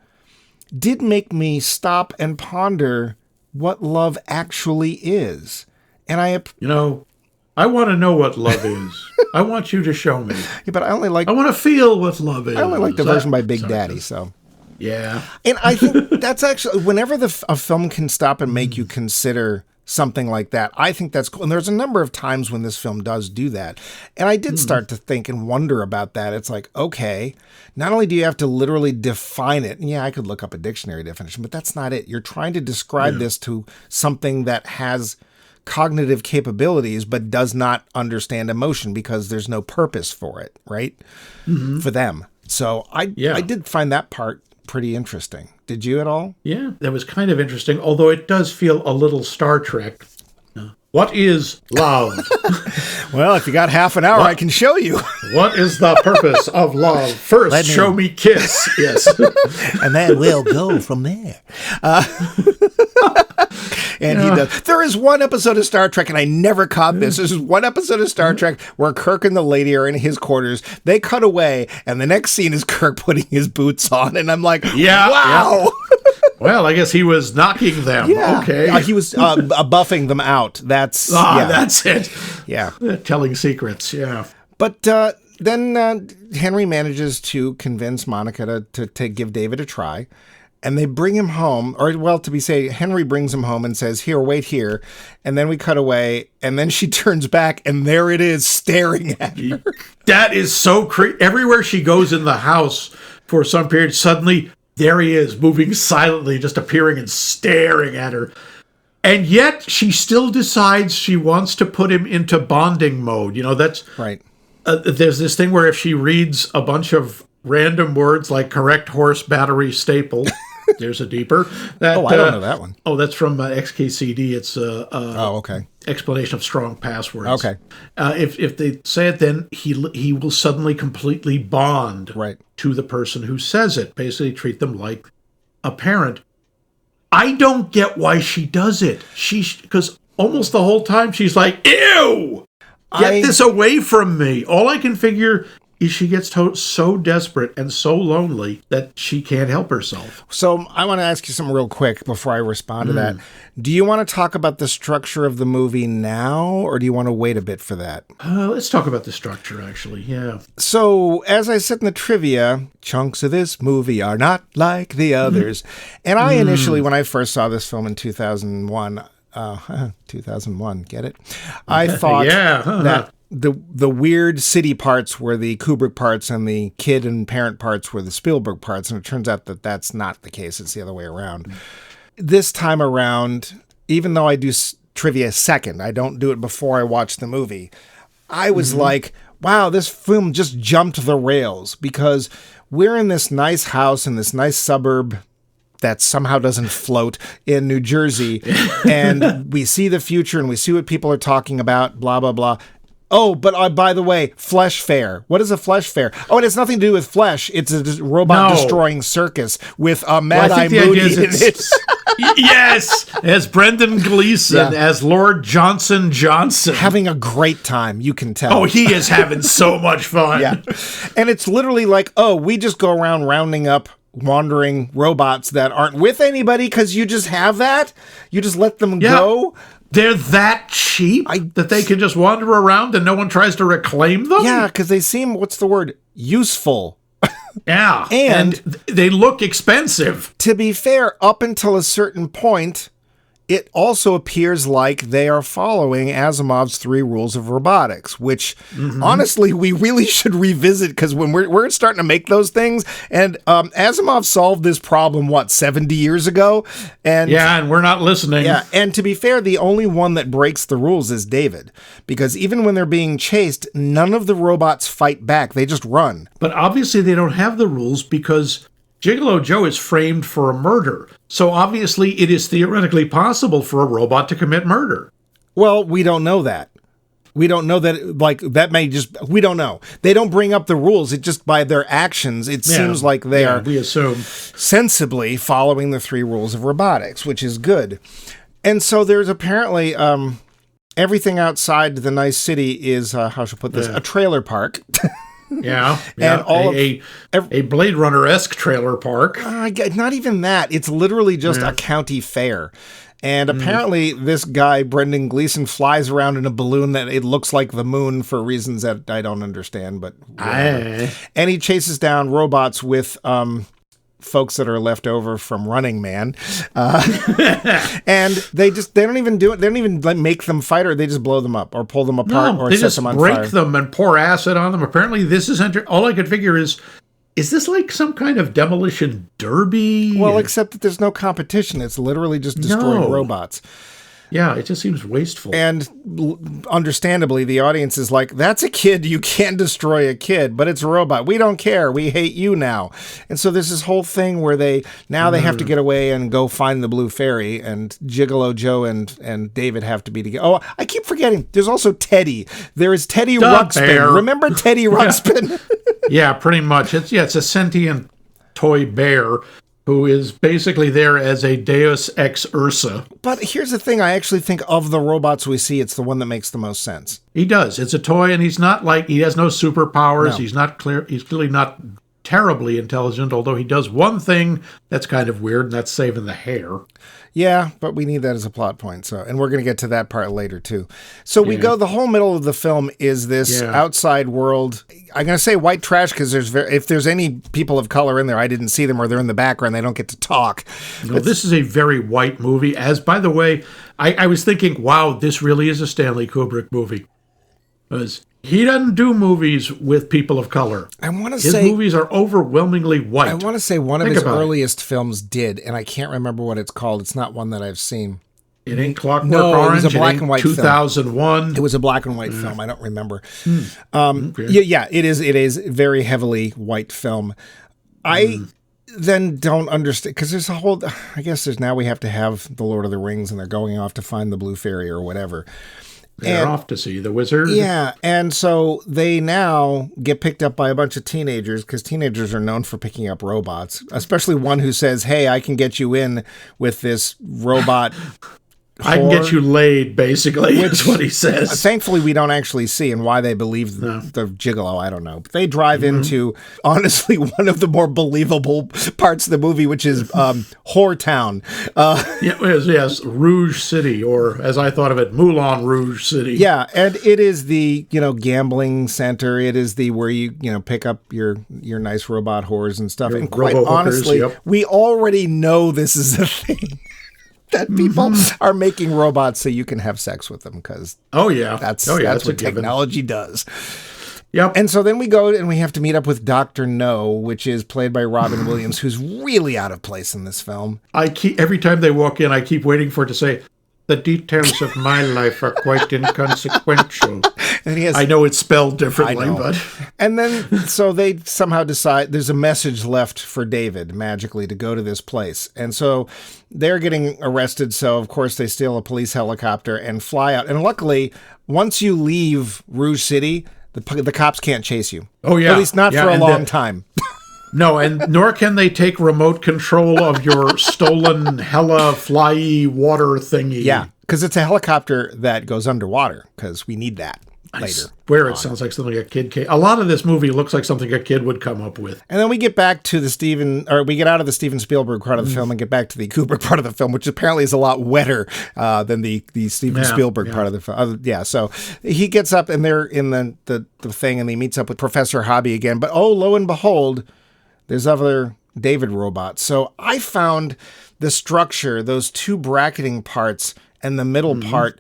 did make me stop and ponder what love actually is. And I want to know what love is. I want you to show me. Yeah, but I want to feel what love is. I only like the version by Big Daddy, so. Yeah. And I think that's actually, whenever a film can stop and make you consider something like that, I think that's cool. And there's a number of times when this film does do that. And I did start to think and wonder about that. It's like, okay, not only do you have to literally define it, and yeah, I could look up a dictionary definition, but that's not it. You're trying to describe this to something that has cognitive capabilities but does not understand emotion because there's no purpose for it, right? For them. So I did find that part pretty interesting. Did you at all? Yeah, that was kind of interesting, although it does feel a little Star Trek. What is love? Well, if you got half an hour, I can show you. What is the purpose of love? First, show me kiss. Yes. And then we'll go from there. And he does. There is one episode of Star Trek, and I never caught this. There's one episode of Star Trek where Kirk and the lady are in his quarters. They cut away, and the next scene is Kirk putting his boots on. And I'm like, wow. Yeah. Well, I guess he was knocking them. Yeah. Okay. He was buffing them out. That's it. Yeah. Telling secrets. Yeah. But then Henry manages to convince Monica to give David a try. And they bring him home, Henry brings him home and says, here, wait here. And then we cut away, and then she turns back, and there it is, staring at her. That is so creepy. Everywhere she goes in the house for some period, suddenly there he is, moving silently, just appearing and staring at her. And yet she still decides she wants to put him into bonding mode. That's right. There's this thing where if she reads a bunch of random words like correct horse battery staple, there's a deeper. I don't know that one. Oh, that's from XKCD. It's okay. Explanation of strong passwords. Okay. If they say it, then he will suddenly completely bond to the person who says it. Basically, treat them like a parent. I don't get why she does it. Because almost the whole time she's like, ew. Get this away from me. All I can figure is she gets so desperate and so lonely that she can't help herself. So I want to ask you something real quick before I respond to that. Do you want to talk about the structure of the movie now, or do you want to wait a bit for that? Let's talk about the structure, actually. Yeah. So, as I said in the trivia, chunks of this movie are not like the others. And I initially, when I first saw this film in 2001, 2001, get it? I thought that the weird city parts were the Kubrick parts and the kid and parent parts were the Spielberg parts, and it turns out that that's not the case. It's the other way around. This time around, even though I do trivia second, I don't do it before I watch the movie, I was like, wow, this film just jumped the rails, because we're in this nice house in this nice suburb that somehow doesn't float in New Jersey, and we see the future and we see what people are talking about, blah, blah, blah. Oh, but by the way, flesh fair. What is a flesh fair? Oh, and it's nothing to do with flesh. It's a robot-destroying circus with Mad-Eye Moody in it. Yes, as Brendan Gleeson, as Lord Johnson Johnson. Having a great time, you can tell. Oh, he is having so much fun. Yeah. And it's literally like, oh, we just go around rounding up wandering robots that aren't with anybody because you just have that? You just let them go? They're that cheap that they can just wander around and no one tries to reclaim them? Yeah, because they seem, what's the word? Useful. Yeah, and they look expensive. To be fair, up until a certain point, it also appears like they are following Asimov's 3 rules of robotics, which honestly we really should revisit, because when we're starting to make those things, and Asimov solved this problem 70 years ago, and we're not listening. Yeah, and to be fair, the only one that breaks the rules is David, because even when they're being chased, none of the robots fight back; they just run. But obviously, they don't have the rules because Gigolo Joe is framed for a murder. So obviously it is theoretically possible for a robot to commit murder. Well, we don't know that. We don't know that, that may just, we don't know. They don't bring up the rules. It just, by their actions, it seems like they are, we assume, sensibly following the 3 rules of robotics, which is good. And so there's apparently, everything outside the nice city is, how should I put this, a trailer park. And all a Blade Runner-esque trailer park. Not even that. It's literally just a county fair. And apparently this guy, Brendan Gleeson, flies around in a balloon that it looks like the moon for reasons that I don't understand. But and he chases down robots with folks that are left over from Running Man. And they don't even do it. They don't even make them fight, or they just blow them up or pull them apart or set them on fire. They just break them and pour acid on them. Apparently this is all I could figure is this like some kind of demolition derby? Well, except that there's no competition. It's literally just destroying robots. Yeah, it just seems wasteful. And understandably, the audience is like, that's a kid. You can't destroy a kid, but it's a robot. We don't care. We hate you now. And so there's this whole thing where they have to get away and go find the Blue Fairy, and Gigolo Joe and David have to be together. Oh, I keep forgetting. There's also Teddy. There is Teddy Ruxpin. Bear. Remember Teddy Ruxpin? Yeah, pretty much. It's a sentient toy bear who is basically there as a deus ex ursa. But here's the thing. I actually think of the robots we see, it's the one that makes the most sense. He does. It's a toy, and he's not he has no superpowers. No. He's clearly not terribly intelligent, although he does one thing that's kind of weird, and that's saving the hair. Yeah, but we need that as a plot point. And we're going to get to that part later, too. So we go, the whole middle of the film is this outside world. I'm going to say white trash because if there's any people of color in there, I didn't see them, or they're in the background, they don't get to talk. No, this is a very white movie. As, by the way, I was thinking, wow, this really is a Stanley Kubrick movie. Because he doesn't do movies with people of color. His movies are overwhelmingly white. I want to say one of his earliest films did, and I can't remember what it's called. It's not one that I've seen. It ain't Clockwork Orange. It was a black and white 2001. Film. It was a black and white film. I don't remember. Yeah, it is very heavily white film. I then don't understand, because there's a whole, I guess now we have to have the Lord of the Rings, and they're going off to find the Blue Fairy or whatever. They're off to see the wizard. Yeah, and so they now get picked up by a bunch of teenagers, because teenagers are known for picking up robots, especially one who says, hey, I can get you in with this robot I can get you laid, basically, is what he says. Thankfully, we don't actually see, and why they believe the gigolo, I don't know. But they drive into, honestly, one of the more believable parts of the movie, which is Whore Town. Yes, Rouge City, or as I thought of it, Moulin Rouge City. Yeah, and it is the, gambling center. It is the where you, pick up your nice robot whores and stuff. And quite honestly, we already know this is a thing. That people are making robots so you can have sex with them because that's what technology does. Yep. And so then we go and we have to meet up with Dr. No, which is played by Robin Williams, who's really out of place in this film. Every time they walk in, I keep waiting for it to say, "The details of my life are quite inconsequential." And I know it's spelled differently, but... And then, so they somehow decide there's a message left for David, magically, to go to this place. And so they're getting arrested, so of course they steal a police helicopter and fly out. And luckily, once you leave Rouge City, the cops can't chase you. Oh, yeah. At least not for a long time. No, and nor can they take remote control of your stolen fly water thingy. Yeah, because it's a helicopter that goes underwater, because we need that later. I swear it sounds like something a kid came. A lot of this movie looks like something a kid would come up with. And then we get back to we get out of the Steven Spielberg part of the film and get back to the Kubrick part of the film, which apparently is a lot wetter than the Steven Spielberg part of the film. So he gets up and they're in the thing and he meets up with Professor Hobby again. But lo and behold, there's other David robots. So I found the structure, those two bracketing parts and the middle part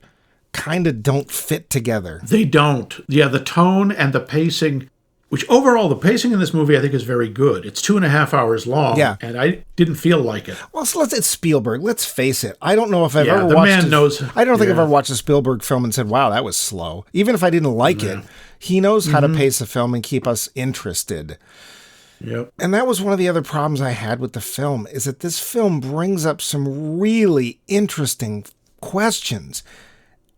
kind of don't fit together. They don't. Yeah, the tone and the pacing, which overall the pacing in this movie I think is very good. It's 2.5 hours long. Yeah. And I didn't feel like it. Well, so it's Spielberg. Let's face it. I don't know if I've ever the watched man knows. I don't think I've ever watched a Spielberg film and said, wow, that was slow. Even if I didn't like it, he knows how to pace a film and keep us interested. Yep. And that was one of the other problems I had with the film, is that this film brings up some really interesting questions.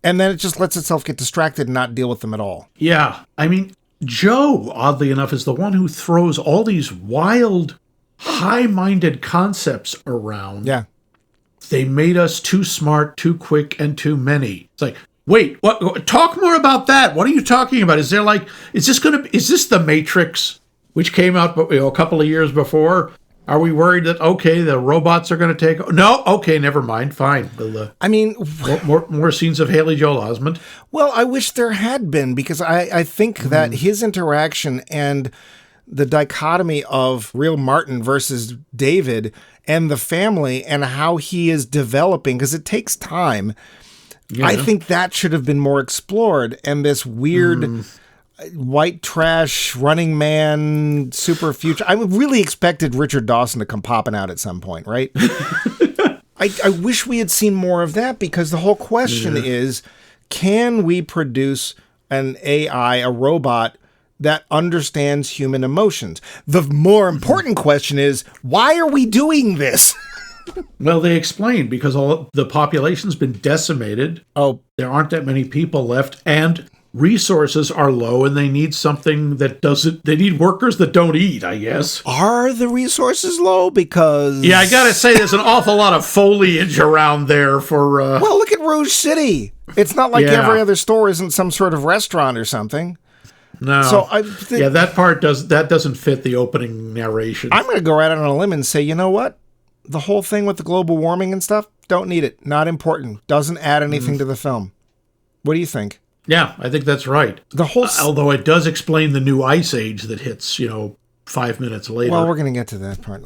And then it just lets itself get distracted and not deal with them at all. Yeah. I mean, Joe, oddly enough, is the one who throws all these wild, high-minded concepts around. Yeah. They made us too smart, too quick, and too many. It's like, wait, what? Talk more about that. What are you talking about? Is this The Matrix, which came out a couple of years before? Are we worried that, the robots are going to take... No, okay, never mind. Fine. More scenes of Haley Joel Osment. Well, I wish there had been, because I think that his interaction and the dichotomy of real Martin versus David and the family and how he is developing, because it takes time, I think that should have been more explored. And this weird... white trash, running man, super future. I really expected Richard Dawson to come popping out at some point, right? I wish we had seen more of that, because the whole question is, can we produce an AI, a robot, that understands human emotions? The more important question is, why are we doing this? Well, they explained, because the population's been decimated. Oh, there aren't that many people left, and resources are low, and they need something that doesn't... They need workers that don't eat, I guess. Are the resources low? Because... Yeah, I gotta say, there's an awful lot of foliage around there for... Well, look at Rouge City. It's not like every other store isn't some sort of restaurant or something. No. So that part doesn't fit the opening narration. I'm going to go right out on a limb and say, you know what? The whole thing with the global warming and stuff, don't need it. Not important. Doesn't add anything to the film. What do you think? Yeah, I think that's right. Although it does explain the new ice age that hits, 5 minutes later. Well, we're going to get to that part.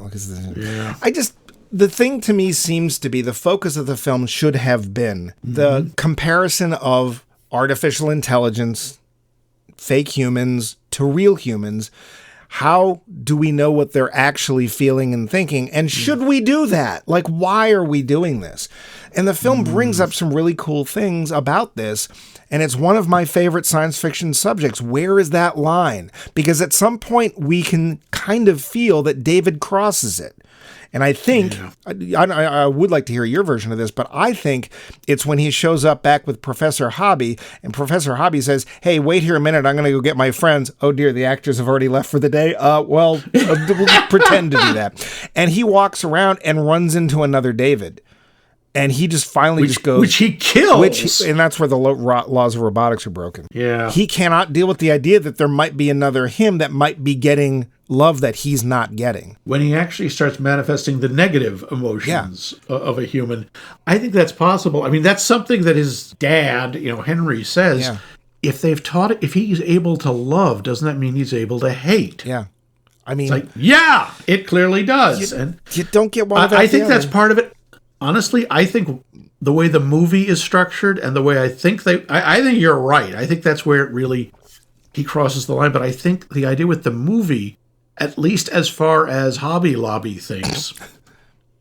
The thing to me seems to be the focus of the film should have been the comparison of artificial intelligence, fake humans, to real humans. How do we know what they're actually feeling and thinking? And should we do that? Like, why are we doing this? And the film brings up some really cool things about this. And it's one of my favorite science fiction subjects. Where is that line? Because at some point we can kind of feel that David crosses it. And I think, I would like to hear your version of this, but I think it's when he shows up back with Professor Hobby, and Professor Hobby says, hey, wait here a minute, I'm going to go get my friends. Oh dear, the actors have already left for the day. We'll pretend to do that. And he walks around and runs into another David. And he just finally just goes... Which he kills! And that's where the laws of robotics are broken. Yeah. He cannot deal with the idea that there might be another him that might be getting love that he's not getting. When he actually starts manifesting the negative emotions of a human, I think that's possible. I mean, that's something that his dad, Henry, says. Yeah. If he's able to love, doesn't that mean he's able to hate? Yeah. I mean... It's like, it clearly does. You don't get one without I think the that's other. part of it. Honestly, I think the way the movie is structured and the way I think I think you're right. I think that's where he crosses the line. But I think the idea with the movie, at least as far as Hobby Lobby thinks,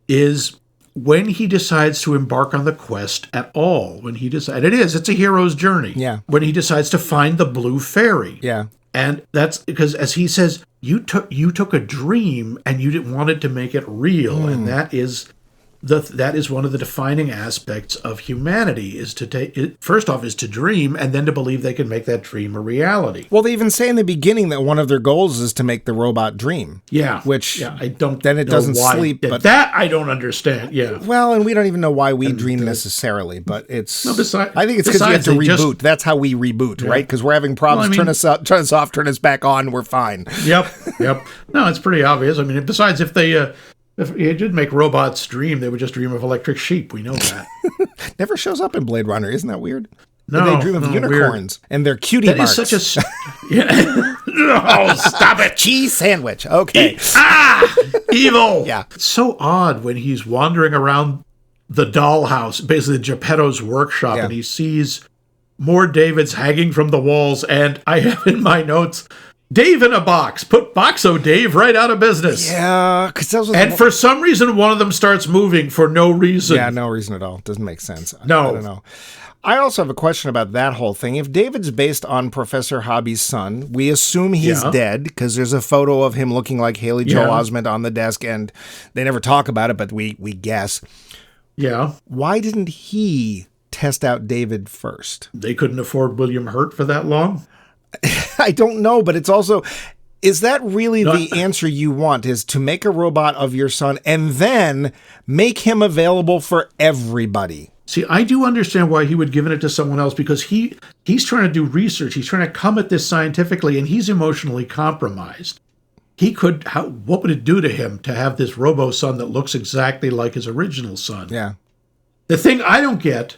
is when he decides to embark on the quest at all. When he decides, it's a hero's journey. Yeah. When he decides to find the blue fairy. Yeah. And that's because, as he says, you took a dream and you didn't want it to make it real, and that is one of the defining aspects of humanity, is to first off is to dream, and then to believe they can make that dream a reality. Well, they even say in the beginning that one of their goals is to make the robot dream. Yeah, which I don't. Then it know doesn't why. sleep. But that I don't understand. Yeah. Well, and we don't even know why we dream necessarily, but it's. No, I think it's because we have to reboot. That's how we reboot, right? Because we're having problems. Turn us off, turn us back on. We're fine. Yep. No, it's pretty obvious. I mean, besides, if it did make robots dream, they would just dream of electric sheep. We know that. Never shows up in Blade Runner. Isn't that weird? No, they dream of unicorns and their cutie that marks. Is such a... No, stop it. Cheese sandwich. Okay. Evil. Yeah. It's so odd when he's wandering around the dollhouse, basically Geppetto's workshop, and he sees more Davids hanging from the walls, and I have in my notes... Dave in a box. Put Boxo Dave right out of business. Yeah, because for some reason, one of them starts moving for no reason. Yeah, no reason at all. Doesn't make sense. No. I don't know. I also have a question about that whole thing. If David's based on Professor Hobby's son, we assume he's dead because there's a photo of him looking like Haley Joel Osment on the desk, and they never talk about it, but we guess. Yeah. Why didn't he test out David first? They couldn't afford William Hurt for that long? I don't know, but it's also, is that really the answer you want, is to make a robot of your son and then make him available for everybody? See, I do understand why he would give it to someone else, because he's trying to do research. He's trying to come at this scientifically, and he's emotionally compromised. What would it do to him to have this robo-son that looks exactly like his original son? Yeah. The thing I don't get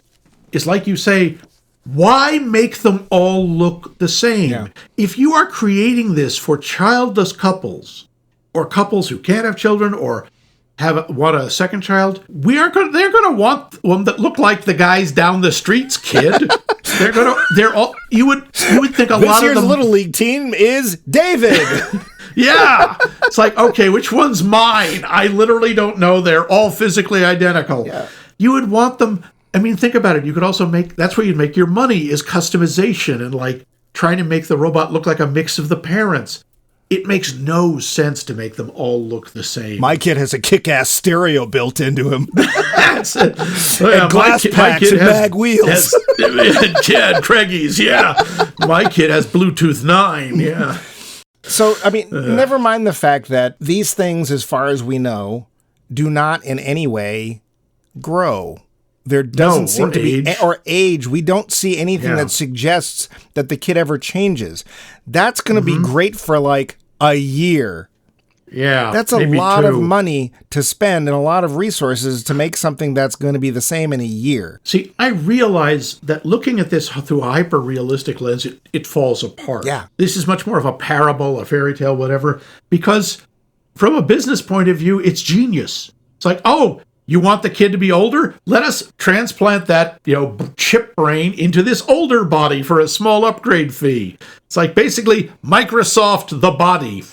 is, like you say, why make them all look the same? Yeah. If you are creating this for childless couples, or couples who can't have children, or want a second child, they're going to want one that look like the guys down the streets, kid. You would think a lot of them. This year's Little League team is David. Yeah. It's like, okay, which one's mine? I literally don't know. They're all physically identical. Yeah. You would want them. I mean, think about it. You could also that's where you'd make your money, is customization and like trying to make the robot look like a mix of the parents. It makes no sense to make them all look the same. My kid has a kick-ass stereo built into him. That's it. And glass packs and mag wheels. Chad Craigies, yeah. My kid has Bluetooth 9, yeah. So, I mean, never mind the fact that these things, as far as we know, do not in any way grow. There doesn't seem to be, or age. We don't see anything that suggests that the kid ever changes. That's going to be great for like a year. Yeah. That's a lot of money to spend and a lot of resources to make something that's going to be the same in a year. See, I realize that looking at this through a hyper-realistic lens, it falls apart. Yeah. This is much more of a parable, a fairy tale, whatever, because from a business point of view, it's genius. It's like, oh, you want the kid to be older? Let us transplant that, chip brain into this older body for a small upgrade fee. It's like basically Microsoft the body.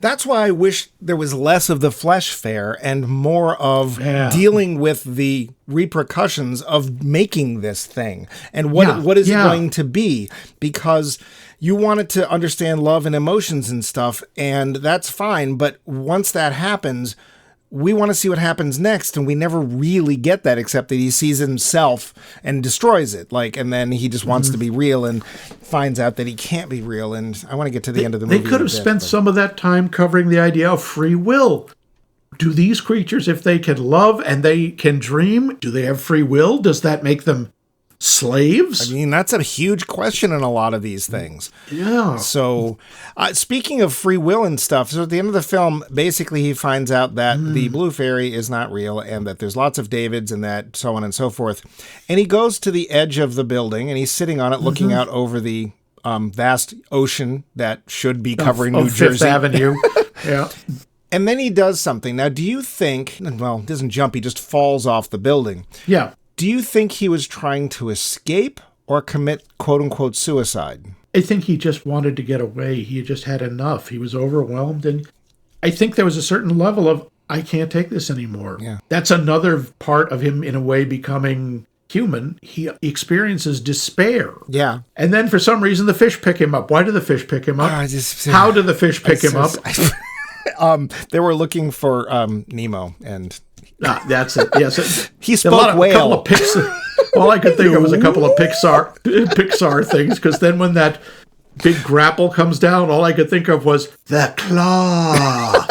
That's why I wish there was less of the flesh fair and more of dealing with the repercussions of making this thing and what is it going to be, because you wanted to understand love and emotions and stuff, and that's fine. But once that happens, we want to see what happens next, and we never really get that, except that he sees himself and destroys it. And then he just wants to be real and finds out that he can't be real. And I want to get to the end of the movie. They could have spent some of that time covering the idea of free will. do these creatures, if they can love and they can dream, do they have free will? Does that make them slaves? I mean, that's a huge question in a lot of these things. Yeah. So, speaking of free will and stuff, so at the end of the film, basically he finds out that the blue fairy is not real and that there's lots of Davids and that so on and so forth. And he goes to the edge of the building and he's sitting on it looking out over the vast ocean that should be covering New Jersey. Fifth Avenue. Yeah. And then he does something. Now, do you think, well, he doesn't jump, he just falls off the building. Yeah. Do you think he was trying to escape or commit quote-unquote suicide? I think he just wanted to get away. He just had enough. He was overwhelmed. And I think there was a certain level of, I can't take this anymore. Yeah. That's another part of him, in a way, becoming human. He experiences despair. Yeah. And then for some reason, the fish pick him up. Why do the fish pick him up? How do the fish pick him up? They were looking for Nemo, and that's it. Yes, he spoke whale. All I could think of was a couple of Pixar things, because then when that big grapple comes down, all I could think of was the claw.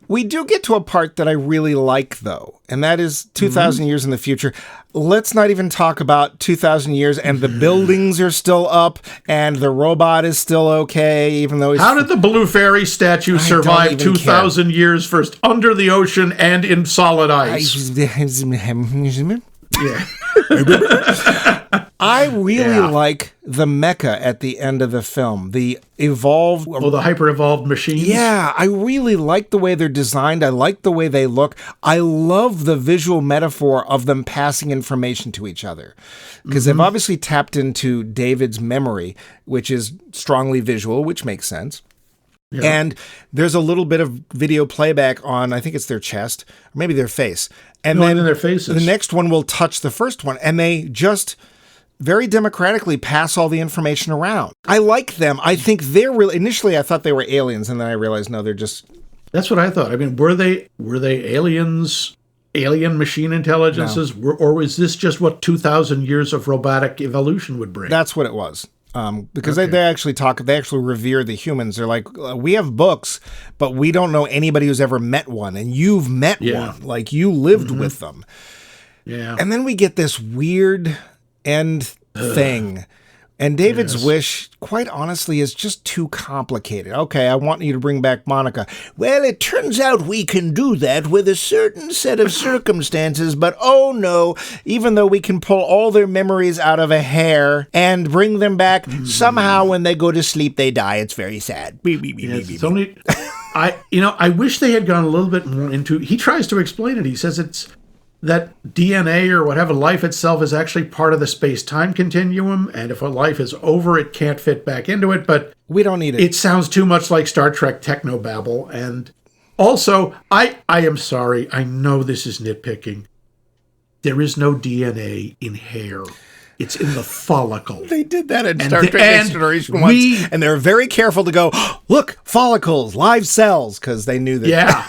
We do get to a part that I really like, though, and that is 2,000 years in the future. Let's not even talk about 2,000 years and the buildings are still up and the robot is still okay, even though he's... How did the Blue Fairy statue survive 2,000 years first under the ocean and in solid ice? Yeah. I really like the mecha at the end of the film. The evolved... Oh, the hyper-evolved machines? Yeah, I really like the way they're designed. I like the way they look. I love the visual metaphor of them passing information to each other. Because they've obviously tapped into David's memory, which is strongly visual, which makes sense. Yeah. And there's a little bit of video playback on, I think it's their chest, or maybe their face. And then their faces. The next one will touch the first one, and they just very democratically pass all the information around. I like them. I think they're really... Initially, I thought they were aliens, and then I realized, no, they're just... That's what I thought. I mean, were they aliens, alien machine intelligences, No. Or was this just what 2,000 years of robotic evolution would bring? That's what it was. Because they actually revere the humans. They're like, we have books, but we don't know anybody who's ever met one. And you've met one. Like, you lived with them. Yeah. And then we get this weird end thing. And David's wish, quite honestly, is just too complicated. Okay, I want you to bring back Monica. Well, it turns out we can do that with a certain set of circumstances, but oh no, even though we can pull all their memories out of a hair and bring them back, somehow when they go to sleep, they die. It's very sad. It's only... I wish they had gone a little bit more into... He tries to explain it. He says it's that DNA or whatever, life itself is actually part of the space-time continuum, and if a life is over, it can't fit back into it, but... We don't need it. It sounds too much like Star Trek technobabble, and also, I am sorry, I know this is nitpicking. There is no DNA in hair. It's in the follicle. They did that in Star Trek Next Generation once, and they were very careful to go, look, follicles, live cells, because they knew that... Yeah.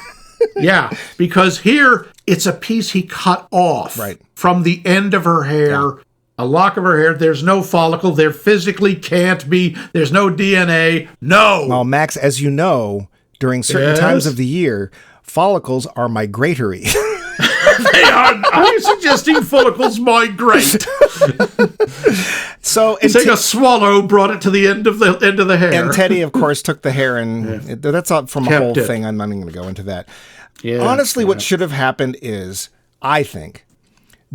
Yeah, because here it's a piece he cut off from the end of her hair, a lock of her hair. There's no follicle. There physically can't be. There's no DNA. No. Well, Max, as you know, during certain times of the year, follicles are migratory. They are. Are you suggesting follicles migrate? So it's like a swallow brought it to the end of the hair. And Teddy, of course, took the hair, and that's not from a whole thing. I'm not even going to go into that. Yeah, honestly, what should have happened is, I think,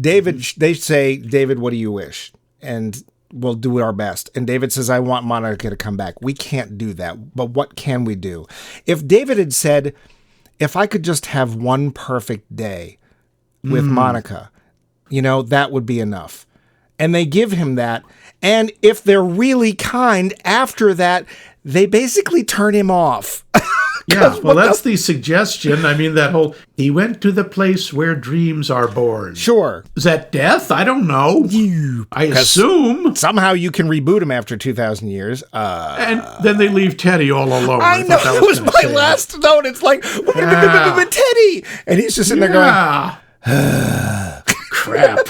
David. They say, David, what do you wish? And we'll do our best. And David says, I want Monica to come back. We can't do that. But what can we do? If David had said, if I could just have one perfect day with Monica, that would be enough. And they give him that. And if they're really kind after that, they basically turn him off. Yeah, well, that's the suggestion. I mean, that whole, he went to the place where dreams are born. Sure. Is that death? I don't know. I assume. Somehow you can reboot him after 2,000 years. And then they leave Teddy all alone. I know, that was my last note. It's like, Teddy! And he's just sitting there going... crap.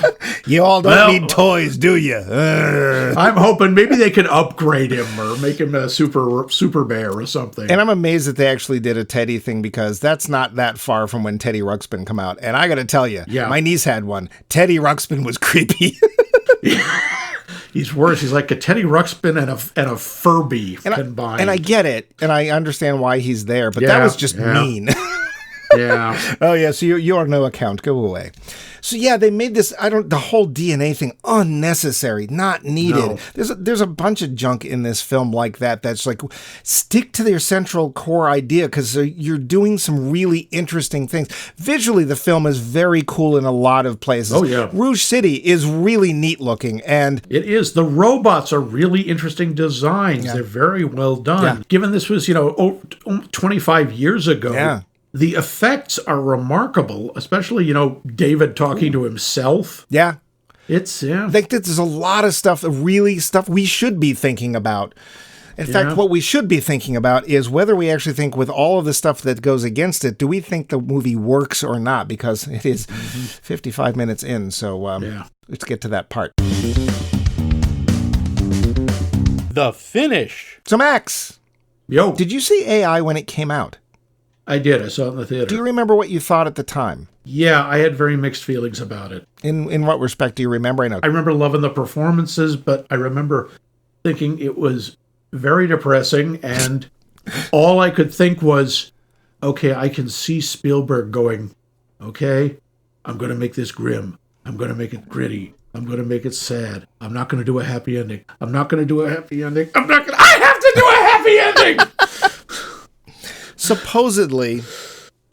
You all don't need toys, do you? I'm hoping maybe they can upgrade him or make him a super bear or something. And I'm amazed that they actually did a Teddy thing, because that's not that far from when Teddy Ruxpin come out. And I got to tell you, my niece had one. Teddy Ruxpin was creepy. He's worse. He's like a Teddy Ruxpin and a Furby combined. And I get it, and I understand why he's there, but that was just mean. Yeah. Oh, yeah, so you are no account. Go away. So, yeah, they made this, the whole DNA thing unnecessary, not needed. No. There's a bunch of junk in this film like that that's like, stick to their central core idea, because you're doing some really interesting things. Visually, the film is very cool in a lot of places. Oh, yeah. Rouge City is really neat looking, and... It is. The robots are really interesting designs. Yeah. They're very well done. Yeah. Given this was, 25 years ago... Yeah. The effects are remarkable, especially, David talking to himself. Yeah. I think that there's a lot of stuff we should be thinking about. In fact, what we should be thinking about is whether we actually think, with all of the stuff that goes against it, do we think the movie works or not? Because it is 55 minutes in, so let's get to that part. The finish. So, Max. Yo. Did you see AI when it came out? I did. I saw it in the theater. Do you remember what you thought at the time? Yeah, I had very mixed feelings about it. In what respect do you remember? I remember loving the performances, but I remember thinking it was very depressing, and all I could think was, okay, I can see Spielberg going, okay, I'm going to make this grim. I'm going to make it gritty. I'm going to make it sad. I'm not going to do a happy ending. I have to do a happy ending! Supposedly,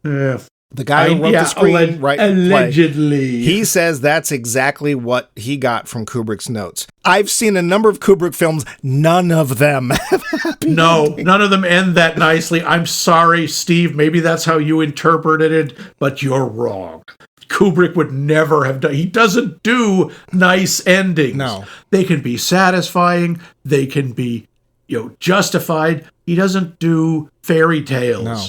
the guy who wrote the allegedly, he says that's exactly what he got from Kubrick's notes. I've seen a number of Kubrick films. None of them have happy endings. None of them end that nicely. I'm sorry, Steve. Maybe that's how you interpreted it, but you're wrong. Kubrick would never have done. He doesn't do nice endings. No. They can be satisfying. They can be, justified. He doesn't do fairy tales. No.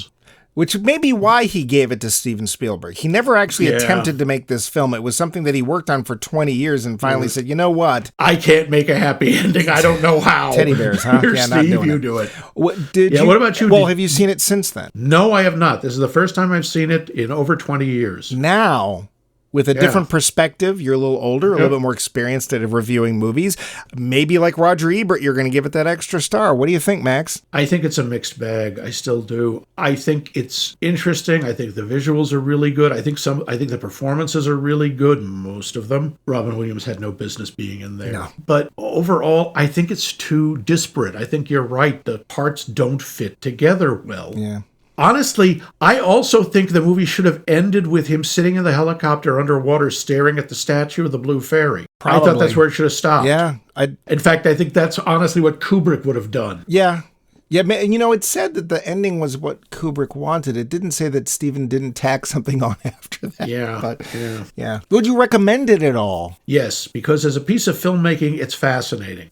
Which may be why he gave it to Steven Spielberg. He never actually attempted to make this film. It was something that he worked on for 20 years and finally said, you know what? I can't make a happy ending. I don't know how. Teddy bears, huh? Here, yeah, Steve, not doing you it. do it. What about you? Well, have you seen it since then? No, I have not. This is the first time I've seen it in over 20 years. Now, with a different perspective, you're a little older, a little bit more experienced at reviewing movies. Maybe like Roger Ebert, you're going to give it that extra star. What do you think, Max? I think it's a mixed bag. I still do. I think it's interesting. I think the visuals are really good. I think the performances are really good, most of them. Robin Williams had no business being in there. No. But overall, I think it's too disparate. I think you're right. The parts don't fit together well. Yeah. Honestly, I also think the movie should have ended with him sitting in the helicopter underwater staring at the statue of the Blue Fairy. Probably. I thought that's where it should have stopped. Yeah. In fact, I think that's honestly what Kubrick would have done. Yeah. Yeah, it said that the ending was what Kubrick wanted. It didn't say that Steven didn't tack something on after that. Yeah. But, yeah. Would you recommend it at all? Yes, because as a piece of filmmaking, it's fascinating.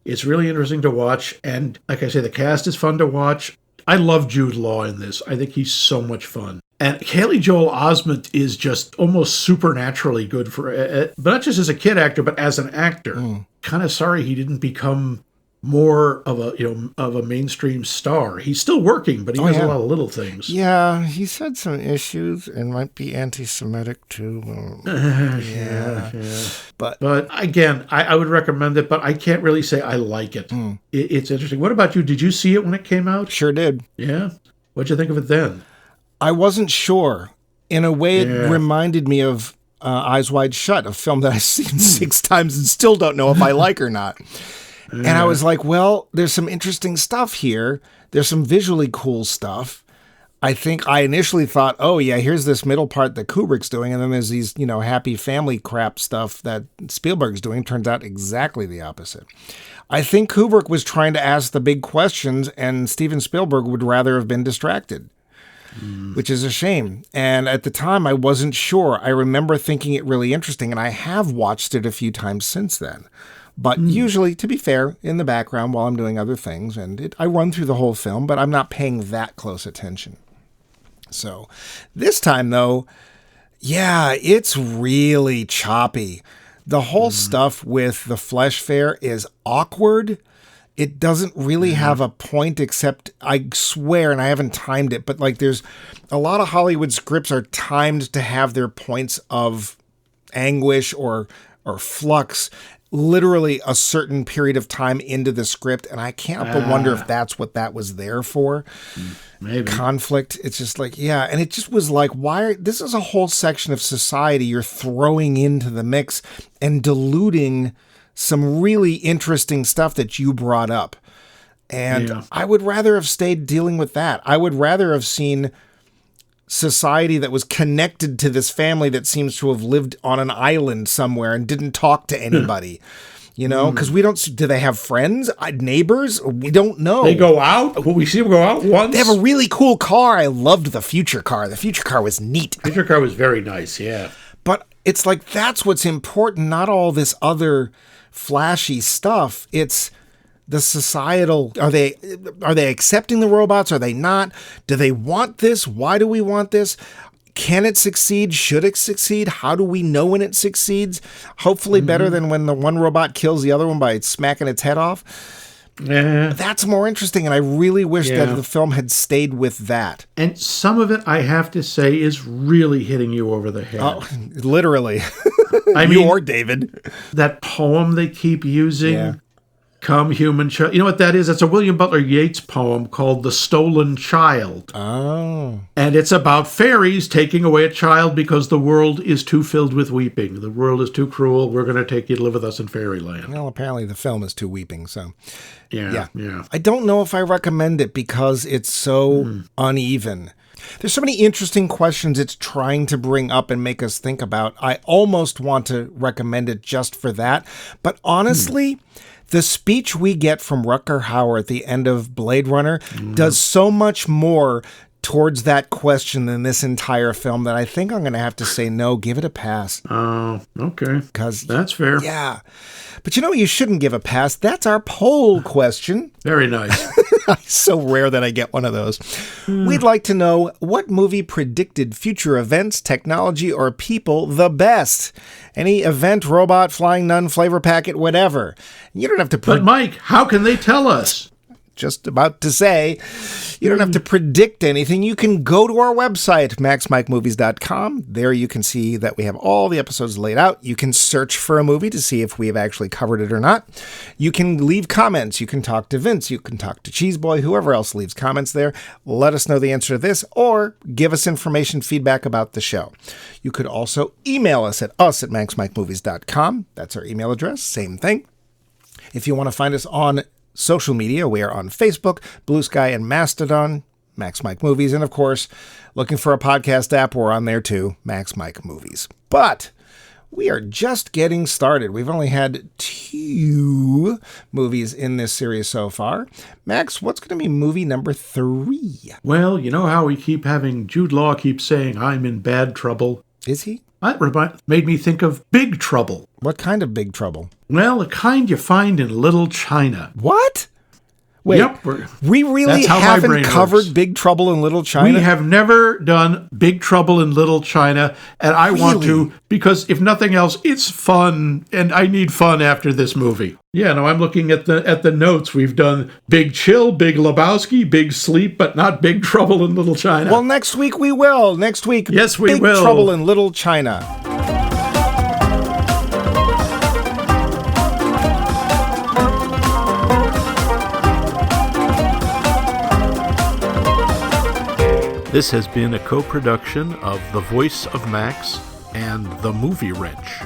It's really interesting to watch. And like I say, the cast is fun to watch. I love Jude Law in this. I think he's so much fun. And Haley Joel Osment is just almost supernaturally good but not just as a kid actor, but as an actor. Kind of sorry he didn't become more of a mainstream star. He's still working, but he does a lot of little things. Yeah, he's had some issues and might be anti-Semitic too. Yeah. But again, I would recommend it, but I can't really say I like it. It's interesting. What about you? Did you see it when it came out? Sure did. Yeah? What'd you think of it then? I wasn't sure. In a way, it reminded me of Eyes Wide Shut, a film that I've seen 6 times and still don't know if I like or not. And I was like, well, there's some interesting stuff here. There's some visually cool stuff. I think I initially thought, oh, yeah, here's this middle part that Kubrick's doing. And then there's these, happy family crap stuff that Spielberg's doing. Turns out exactly the opposite. I think Kubrick was trying to ask the big questions and Steven Spielberg would rather have been distracted, which is a shame. And at the time, I wasn't sure. I remember thinking it really interesting, and I have watched it a few times since then. But usually, to be fair, in the background while I'm doing other things. And I run through the whole film, but I'm not paying that close attention. So this time, though, Yeah, it's really choppy. The whole stuff with the flesh fair is awkward. It doesn't really have a point, except I swear, and I haven't timed it, but like there's a lot of Hollywood scripts are timed to have their points of anguish or flux literally a certain period of time into the script, and I can't help but wonder if that's what that was there for. Maybe. Conflict. It's just like, yeah, and it just was like, this is a whole section of society you're throwing into the mix and diluting some really interesting stuff that you brought up. And I would rather have stayed dealing with that. I would rather have seen society that was connected to this family that seems to have lived on an island somewhere and didn't talk to anybody. You know, because do they have friends, neighbors? We don't know. They go out? Will we see them go out once? They have a really cool car. I loved the future car. The future car was neat. The future car was very nice, yeah. But it's like, that's what's important, not all this other flashy stuff. It's the societal, are they accepting the robots? Are they not? Do they want this? Why do we want this? Can it succeed? Should it succeed? How do we know when it succeeds? Hopefully better than when the one robot kills the other one by smacking its head off. That's more interesting, and I really wish that the film had stayed with that. And some of it, I have to say, is really hitting you over the head. Oh, literally. I mean, you or David. That poem they keep using, Come Human Child. You know what that is? It's a William Butler Yeats poem called The Stolen Child. Oh. And it's about fairies taking away a child because the world is too filled with weeping. The world is too cruel. We're going to take you to live with us in fairyland. Well, apparently the film is too weeping, so. Yeah. I don't know if I recommend it because it's so uneven. There's so many interesting questions it's trying to bring up and make us think about. I almost want to recommend it just for that. But honestly, the speech we get from Rutger Hauer at the end of Blade Runner does so much more towards that question than this entire film that I think I'm going to have to say no, give it a pass. Oh, okay. Because that's fair. Yeah. But you know what you shouldn't give a pass? That's our poll question. Very nice. It's so rare that I get one of those. We'd like to know what movie predicted future events, technology, or people the best. Any event, robot, flying nun, flavor packet, whatever. You don't have to But Mike, how can they tell us? Just about to say, you don't have to predict anything. You can go to our website, maxmikemovies.com. There you can see that we have all the episodes laid out. You can search for a movie to see if we have actually covered it or not. You can leave comments. You can talk to Vince. You can talk to Cheeseboy, whoever else leaves comments there. Let us know the answer to this or give us information, feedback about the show. You could also email us at maxmikemovies.com. That's our email address. Same thing. If you want to find us on social media, we are on Facebook, Blue Sky, and Mastodon, Max Mike Movies. And of course, looking for a podcast app, we're on there too, Max Mike Movies. But we are just getting started. We've only had 2 movies in this series so far. Max, what's going to be movie number 3? Well, you know how we keep having Jude Law keep saying, I'm in bad trouble? Is he? That made me think of Big Trouble. What kind of big trouble? Well, the kind you find in Little China. What? Wait, yep, we really haven't covered Big Trouble in Little China? We have never done Big Trouble in Little China, and I want to, because if nothing else, it's fun, and I need fun after this movie. Yeah, no, I'm looking at the notes. We've done Big Chill, Big Lebowski, Big Sleep, but not Big Trouble in Little China. Well, next week we will. Next week, yes, we Big will. Trouble in Little China. This has been a co-production of The Voice of Max and The Movie Wrench.